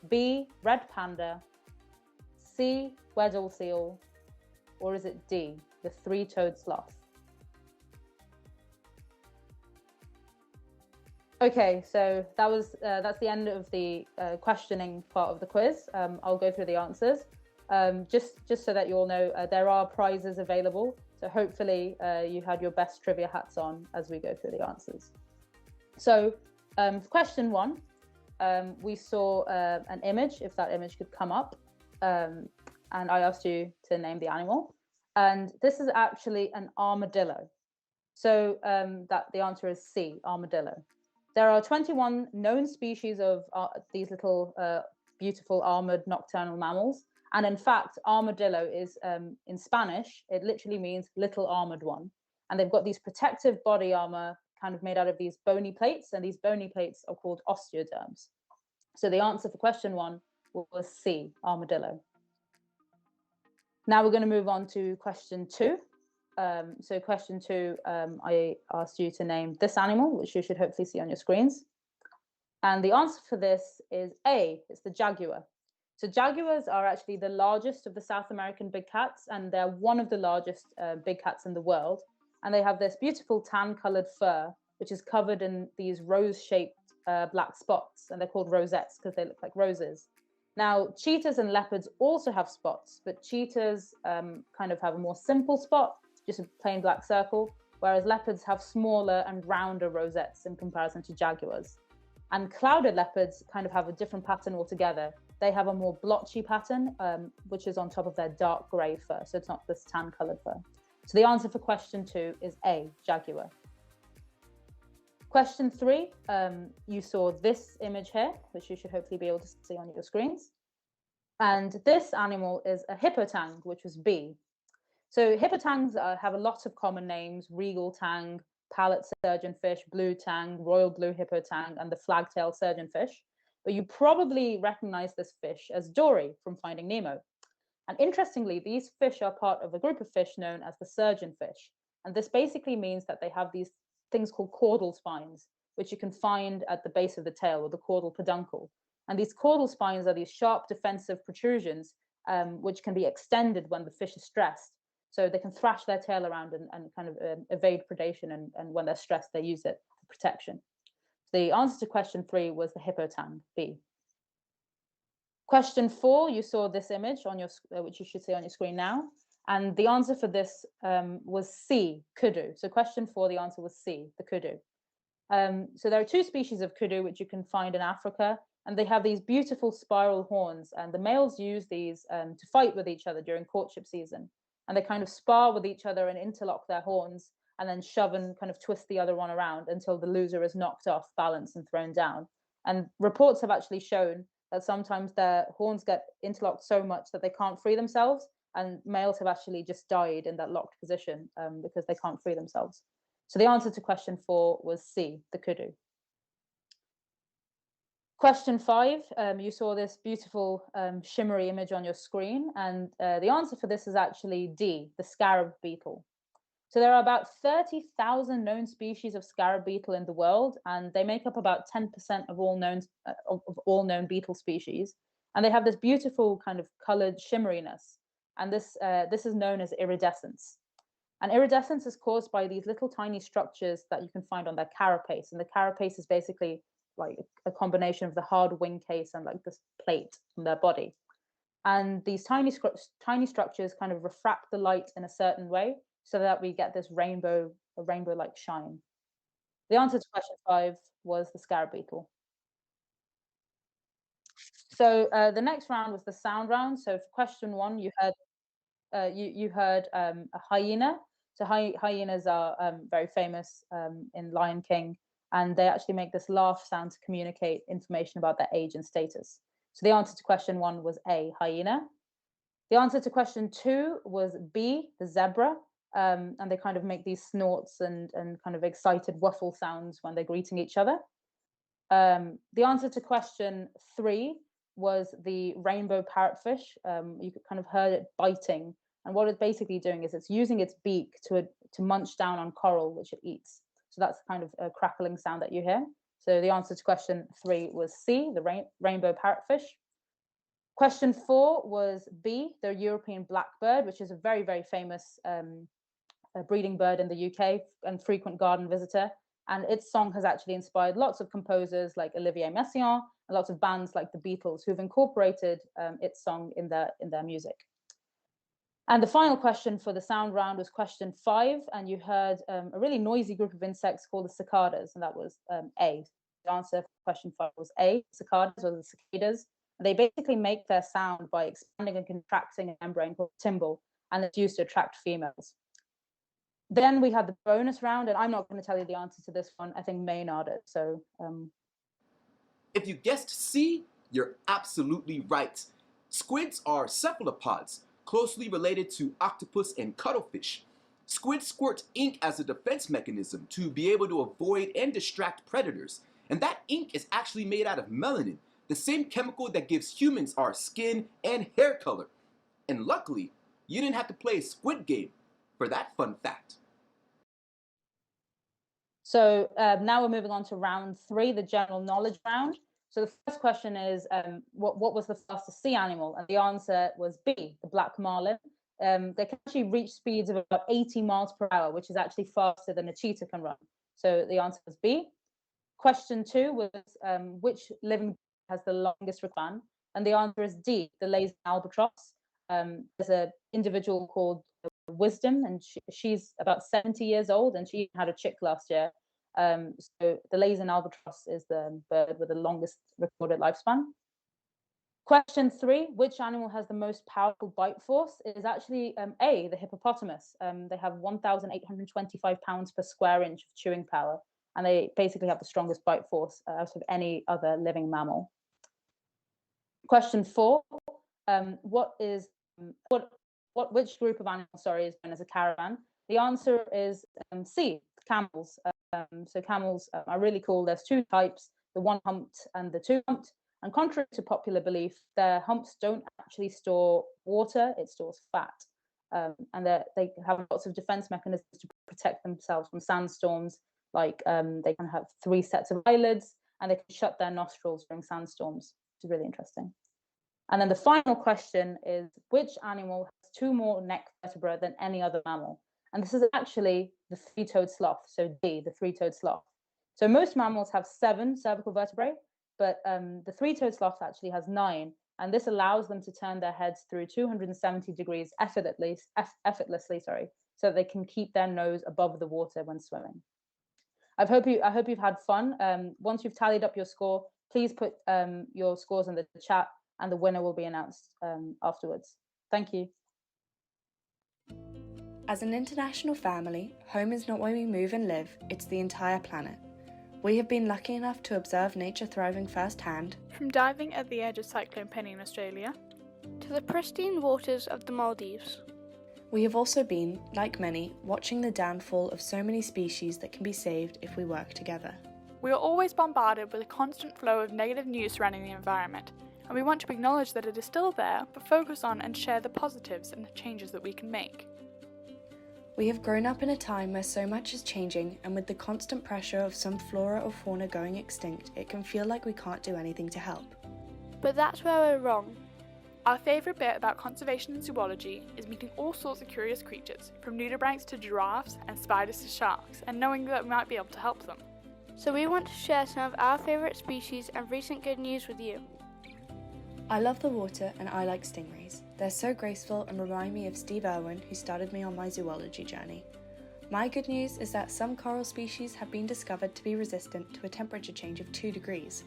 B, red panda, C, Weddell seal, or is it D, the 3-toed sloth? Okay, so that's the end of the questioning part of the quiz. I'll go through the answers. Just so that you all know, there are prizes available. So hopefully you had your best trivia hats on as we go through the answers. So for question 1, we saw an image, if that image could come up, and I asked you to name the animal. And this is actually an armadillo. So that the answer is C, armadillo. There are 21 known species of these little beautiful armored nocturnal mammals. And in fact, armadillo is, in Spanish, it literally means little armored one. And they've got these protective body armor kind of made out of these bony plates, and these bony plates are called osteoderms. So the answer for question 1 was C, armadillo. Now we're going to move on to question 2. So question 2, I asked you to name this animal, which you should hopefully see on your screens. And the answer for this is A, it's the jaguar. So jaguars are actually the largest of the South American big cats, and they're one of the largest big cats in the world. And they have this beautiful tan-colored fur, which is covered in these rose-shaped black spots, and they're called rosettes because they look like roses. Now, cheetahs and leopards also have spots, but cheetahs kind of have a more simple spot, just a plain black circle, whereas leopards have smaller and rounder rosettes in comparison to jaguars. And clouded leopards kind of have a different pattern altogether. They have a more blotchy pattern, which is on top of their dark grey fur, so it's not this tan-coloured fur. So the answer for question 2 is A, jaguar. Question 3, you saw this image here, which you should hopefully be able to see on your screens. And this animal is a hippotang, which was B. So hippotangs have a lot of common names: regal tang, pallet surgeonfish, blue tang, royal blue hippotang, and the flagtail surgeonfish. But you probably recognize this fish as Dory from Finding Nemo. And interestingly, these fish are part of a group of fish known as the surgeonfish. And this basically means that they have these things called caudal spines, which you can find at the base of the tail, or the caudal peduncle. And these caudal spines are these sharp defensive protrusions, which can be extended when the fish is stressed. So they can thrash their tail around and kind of evade predation, and when they're stressed, they use it for protection. So the answer to question 3 was the hippotang, B. Question 4, you saw this image on your, which you should see on your screen now. And the answer for this was C, kudu. So question 4, the answer was C, the kudu. So there are 2 species of kudu which you can find in Africa, and they have these beautiful spiral horns, and the males use these to fight with each other during courtship season. And they kind of spar with each other and interlock their horns, and then shove and kind of twist the other one around until the loser is knocked off balance and thrown down. And reports have actually shown that sometimes their horns get interlocked so much that they can't free themselves, and males have actually just died in that locked position because they can't free themselves. So the answer to question 4 was C, the kudu. Question 5, you saw this beautiful shimmery image on your screen, and the answer for this is actually D, the scarab beetle. So there are about 30,000 known species of scarab beetle in the world, and they make up about 10% of all known beetle species. And they have this beautiful kind of colored shimmeriness, and this is known as iridescence. And iridescence is caused by these little tiny structures that you can find on their carapace, and the carapace is basically like a combination of the hard wing case and like this plate on their body. And these tiny structures kind of refract the light in a certain way so that we get this rainbow-like shine. The answer to question 5 was the scarab beetle. So the next round was the sound round. So for question 1, you heard you heard a hyena. So hyenas are very famous in Lion King, and they actually make this laugh sound to communicate information about their age and status. So the answer to question 1 was A, hyena. The answer to question 2 was B, the zebra, and they kind of make these snorts and kind of excited waffle sounds when they're greeting each other. The answer to question 3 was the rainbow parrotfish. You could kind of heard it biting, and what it's basically doing is it's using its beak to munch down on coral, which it eats. So that's the kind of a crackling sound that you hear. So the answer to question 3 was C, the rainbow parrotfish. Question 4 was B, the European blackbird, which is a very, very famous breeding bird in the UK and frequent garden visitor. And its song has actually inspired lots of composers like Olivier Messiaen and lots of bands like the Beatles who've incorporated its song in their music. And the final question for the sound round was question 5, and you heard a really noisy group of insects called the cicadas, and that was A. The answer for question 5 was A, cicadas or the cicadas. They basically make their sound by expanding and contracting a membrane called timbal, and it's used to attract females. Then we had the bonus round, and I'm not going to tell you the answer to this one. I think Maynard it. So, if you guessed C, you're absolutely right. Squids are cephalopods, closely related to octopus and cuttlefish. Squids squirt ink as a defense mechanism to be able to avoid and distract predators. And that ink is actually made out of melanin, the same chemical that gives humans our skin and hair color. And luckily, you didn't have to play a Squid Game for that fun fact. So now we're moving on to round 3, the general knowledge round. So the first question is, what was the fastest sea animal? And the answer was B, the black marlin. They can actually reach speeds of about 80 miles per hour, which is actually faster than a cheetah can run. So the answer was B. Question 2 was which living has the longest span? And the answer is D, the lazy albatross. There's an individual called Wisdom, and she's about 70 years old, and she had a chick last year. So the lazy albatross is the bird with the longest recorded lifespan. Question 3, which animal has the most powerful bite force? It is actually A, the hippopotamus. They have 1,825 pounds per square inch of chewing power, and they basically have the strongest bite force out of any other living mammal. Question 4, which group of animals, is known as a caravan? The answer is C, camels. So camels are really cool. There's 2 types, the one-humped and the two-humped. And contrary to popular belief, their humps don't actually store water, it stores fat. And they have lots of defense mechanisms to protect themselves from sandstorms, like they can have 3 sets of eyelids, and they can shut their nostrils during sandstorms, which is really interesting. And then the final question is, which animal has 2 more neck vertebrae than any other mammal? And this is actually the 3-toed sloth, so D, the 3-toed sloth. So most mammals have 7 cervical vertebrae, but the 3-toed sloth actually has 9, and this allows them to turn their heads through 270 degrees effortlessly, so they can keep their nose above the water when swimming. I hope you've had fun. Once you've tallied up your score, please put your scores in the chat, and the winner will be announced afterwards. Thank you. As an international family, home is not where we move and live, it's the entire planet. We have been lucky enough to observe nature thriving firsthand. From diving at the edge of Cyclone Penny in Australia, to the pristine waters of the Maldives. We have also been, like many, watching the downfall of so many species that can be saved if we work together. We are always bombarded with a constant flow of negative news surrounding the environment, and we want to acknowledge that it is still there, but focus on and share the positives and the changes that we can make. We have grown up in a time where so much is changing, and with the constant pressure of some flora or fauna going extinct, it can feel like we can't do anything to help. But that's where we're wrong. Our favourite bit about conservation and zoology is meeting all sorts of curious creatures, from nudibranchs to giraffes and spiders to sharks, and knowing that we might be able to help them. So we want to share some of our favourite species and recent good news with you. I love the water and I like stingrays. They're so graceful and remind me of Steve Irwin, who started me on my zoology journey. My good news is that some coral species have been discovered to be resistant to a temperature change of 2 degrees.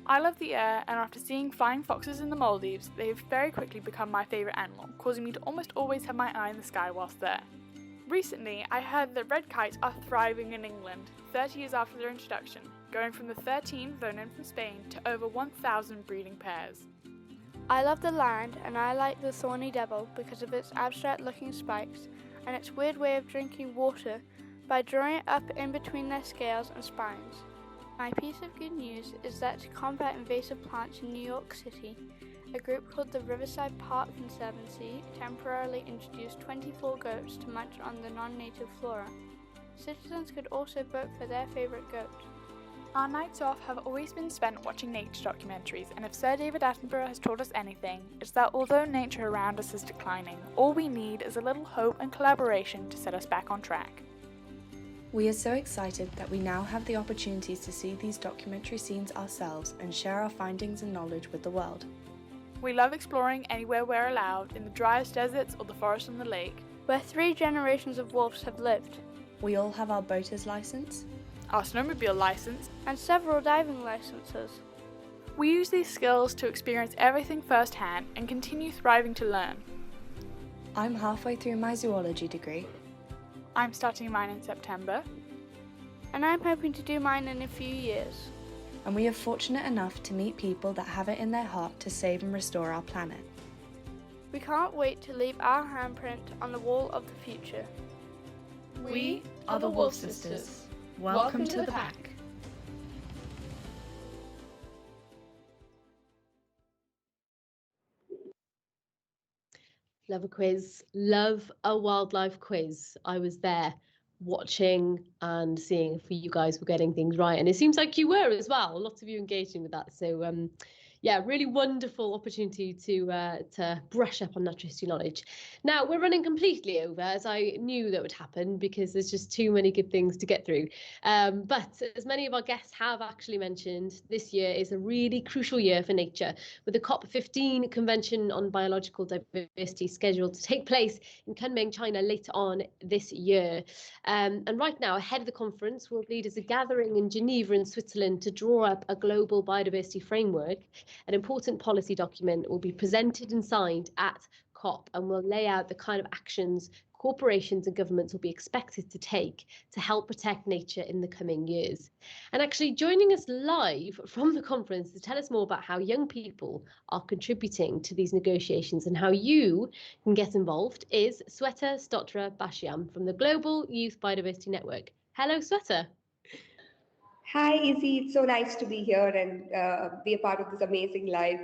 I love the air, and after seeing flying foxes in the Maldives, they have very quickly become my favourite animal, causing me to almost always have my eye in the sky whilst there. Recently, I heard that red kites are thriving in England, 30 years after their introduction, going from the 13 flown in from Spain to over 1,000 breeding pairs. I love the land, and I like the thorny devil because of its abstract looking spikes and its weird way of drinking water by drawing it up in between their scales and spines. My piece of good news is that to combat invasive plants in New York City, a group called the Riverside Park Conservancy temporarily introduced 24 goats to munch on the non-native flora. Citizens could also vote for their favourite goat. Our nights off have always been spent watching nature documentaries, and if Sir David Attenborough has taught us anything, it's that although nature around us is declining, all we need is a little hope and collaboration to set us back on track. We are so excited that we now have the opportunities to see these documentary scenes ourselves and share our findings and knowledge with the world. We love exploring anywhere we're allowed, in the driest deserts or the forest and the lake, where 3 generations of wolves have lived. We all have our boater's license, our snowmobile license, and several diving licenses. We use these skills to experience everything firsthand and continue thriving to learn. I'm halfway through my zoology degree. I'm starting mine in September. And I'm hoping to do mine in a few years. And we are fortunate enough to meet people that have it in their heart to save and restore our planet. We can't wait to leave our handprint on the wall of the future. We are the Wolf Sisters. Welcome to the pack. Love a quiz. Love a wildlife quiz. I was there watching and seeing if you guys were getting things right, and it seems like you were as well. Lots of you engaging with that. So yeah, really wonderful opportunity to brush up on natural history knowledge. Now, we're running completely over, as I knew that would happen, because there's just too many good things to get through. But as many of our guests have actually mentioned, this year is a really crucial year for nature, with the COP15 Convention on Biological Diversity scheduled to take place in Kunming, China later on this year. And right now, ahead of the conference, world leaders are gathering in Geneva in Switzerland to draw up a global biodiversity framework. An important policy document will be presented and signed at COP and will lay out the kind of actions corporations and governments will be expected to take to help protect nature in the coming years. And actually joining us live from the conference to tell us more about how young people are contributing to these negotiations and how you can get involved is Sweta Stotra Bashyam from the Global Youth Biodiversity Network. Hello, Sweta. Hi, Izzy. It's so nice to be here and be a part of this amazing live.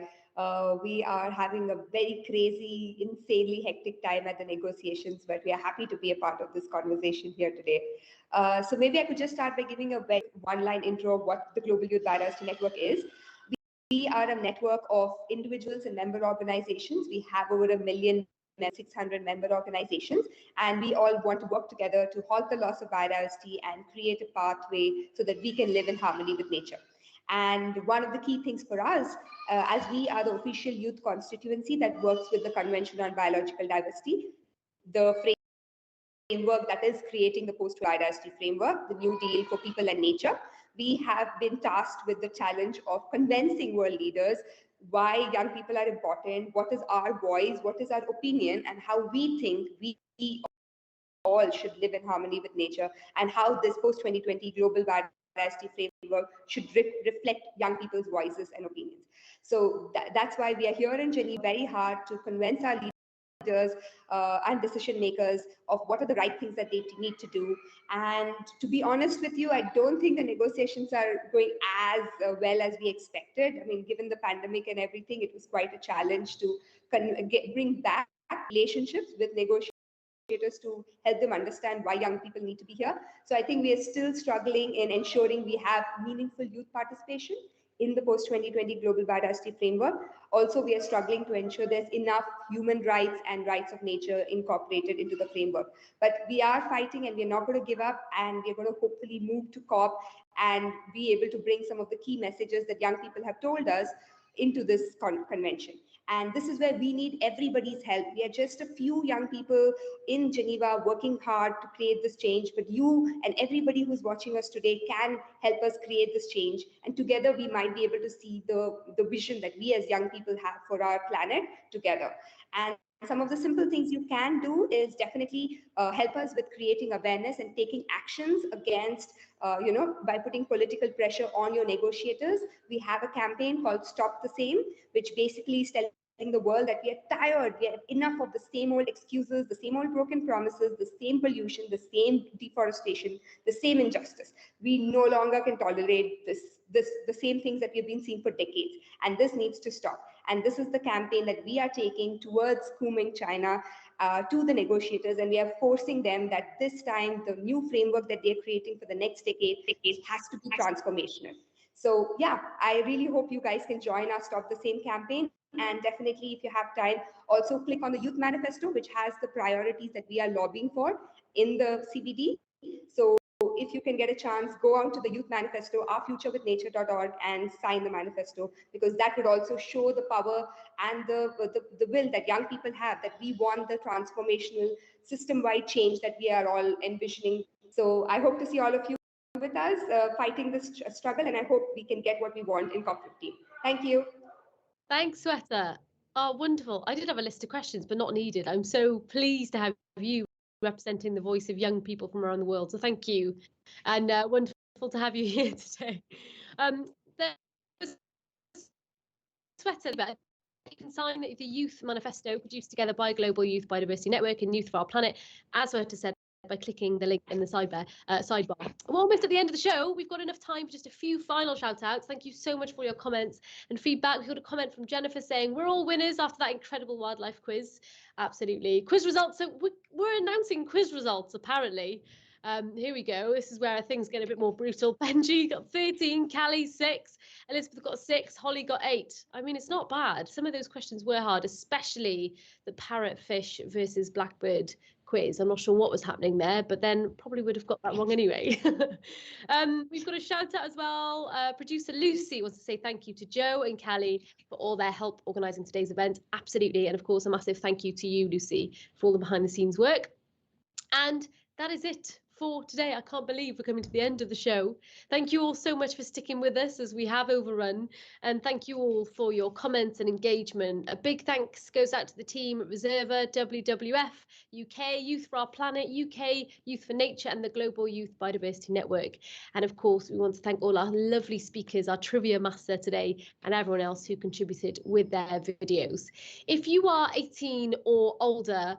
We are having a very crazy, insanely hectic time at the negotiations, but we are happy to be a part of this conversation here today. So maybe I could just start by giving a very one-line intro of what the Global Youth Biodiversity Network is. We are a network of individuals and member organizations. We have over 1,600 member organizations, and we all want to work together to halt the loss of biodiversity and create a pathway so that we can live in harmony with nature. And one of the key things for us, as we are the official youth constituency that works with the Convention on Biological Diversity, the framework that is creating the post-biodiversity framework, the New Deal for People and Nature, we have been tasked with the challenge of convincing world leaders why young people are important, what is our voice, what is our opinion, and how we think we all should live in harmony with nature, and how this post-2020 global biodiversity framework should reflect young people's voices and opinions. So that's why we are here in Geneva very hard to convince our leaders and decision makers of what are the right things that they need to do. And to be honest with you, I don't think the negotiations are going as well as we expected. I mean, given the pandemic and everything, it was quite a challenge to bring back relationships with negotiators to help them understand why young people need to be here. So I think we are still struggling in ensuring we have meaningful youth participation in the post-2020 Global Biodiversity Framework. Also, we are struggling to ensure there's enough human rights and rights of nature incorporated into the framework. But we are fighting and we're not going to give up, and we're going to hopefully move to COP and be able to bring some of the key messages that young people have told us into this convention. And this is where we need everybody's help. We are just a few young people in Geneva working hard to create this change, but you and everybody who's watching us today can help us create this change. And together we might be able to see the vision that we as young people have for our planet together. And some of the simple things you can do is definitely help us with creating awareness and taking actions against, by putting political pressure on your negotiators. We have a campaign called Stop the Same, which basically is telling the world that we are tired, we have enough of the same old excuses, the same old broken promises, the same pollution, the same deforestation, the same injustice. We no longer can tolerate the same things that we've been seeing for decades, and this needs to stop. And this is the campaign that we are taking towards Kunming, China, to the negotiators, and we are forcing them that this time the new framework that they're creating for the next decade has to be transformational. So yeah, I really hope you guys can join our Stop the Same campaign. And definitely, if you have time, also click on the Youth Manifesto, which has the priorities that we are lobbying for in the CBD. So if you can get a chance, go out to the Youth Manifesto, ourfuturewithnature.org, and sign the manifesto, because that would also show the power and the will that young people have, that we want the transformational system-wide change that we are all envisioning. So I hope to see all of you with us fighting this struggle, and I hope we can get what we want in COP15. Thank you. Thanks, Sweta. Oh, wonderful. I did have a list of questions, but not needed. I'm so pleased to have you representing the voice of young people from around the world. So thank you. And wonderful to have you here today. Sweta, you can sign the Youth Manifesto produced together by Global Youth Biodiversity Network and Youth for Our Planet, as Sweta said, by clicking the link in the sidebar. We're almost at the end of the show. We've got enough time for just a few final shout outs. Thank you so much for your comments and feedback. We've got a comment from Jennifer saying we're all winners after that incredible wildlife quiz. Absolutely. Quiz results. So we're announcing quiz results apparently. Here we go. This is where things get a bit more brutal. Benji got 13, Callie 6, Elizabeth got 6, Holly got 8. I mean, it's not bad. Some of those questions were hard, especially the parrotfish versus blackbird quiz. I'm not sure what was happening there, but then probably would have got that wrong anyway. We've got a shout out as well. Producer Lucy wants to say thank you to Joe and Callie for all their help organising today's event. Absolutely. And of course, a massive thank you to you, Lucy, for all the behind the scenes work. And that is it for today. I can't believe we're coming to the end of the show. Thank you all so much for sticking with us as we have overrun, and thank you all for your comments and engagement. A big thanks goes out to the team at Reserva, WWF, UK Youth for Our Planet, UK Youth for Nature, and the Global Youth Biodiversity Network. And of course, we want to thank all our lovely speakers, our trivia master today, and everyone else who contributed with their videos. If you are 18 or older,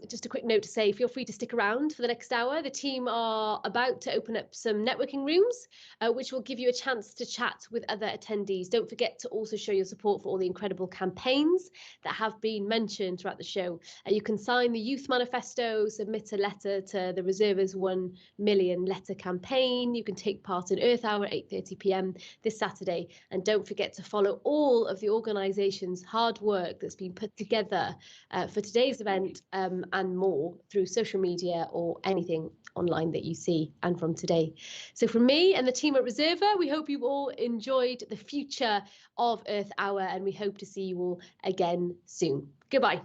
just a quick note to say, feel free to stick around for the next hour. The team are about to open up some networking rooms, which will give you a chance to chat with other attendees. Don't forget to also show your support for all the incredible campaigns that have been mentioned throughout the show. You can sign the Youth Manifesto, submit a letter to the Reserva's 1 million letter campaign. You can take part in Earth Hour at 8:30 p.m. this Saturday. And don't forget to follow all of the organisation's hard work that's been put together for today's event and more through social media or anything online that you see and from today. So from me and the team at Reserva, we hope you all enjoyed the future of Earth Hour, and we hope to see you all again soon. Goodbye.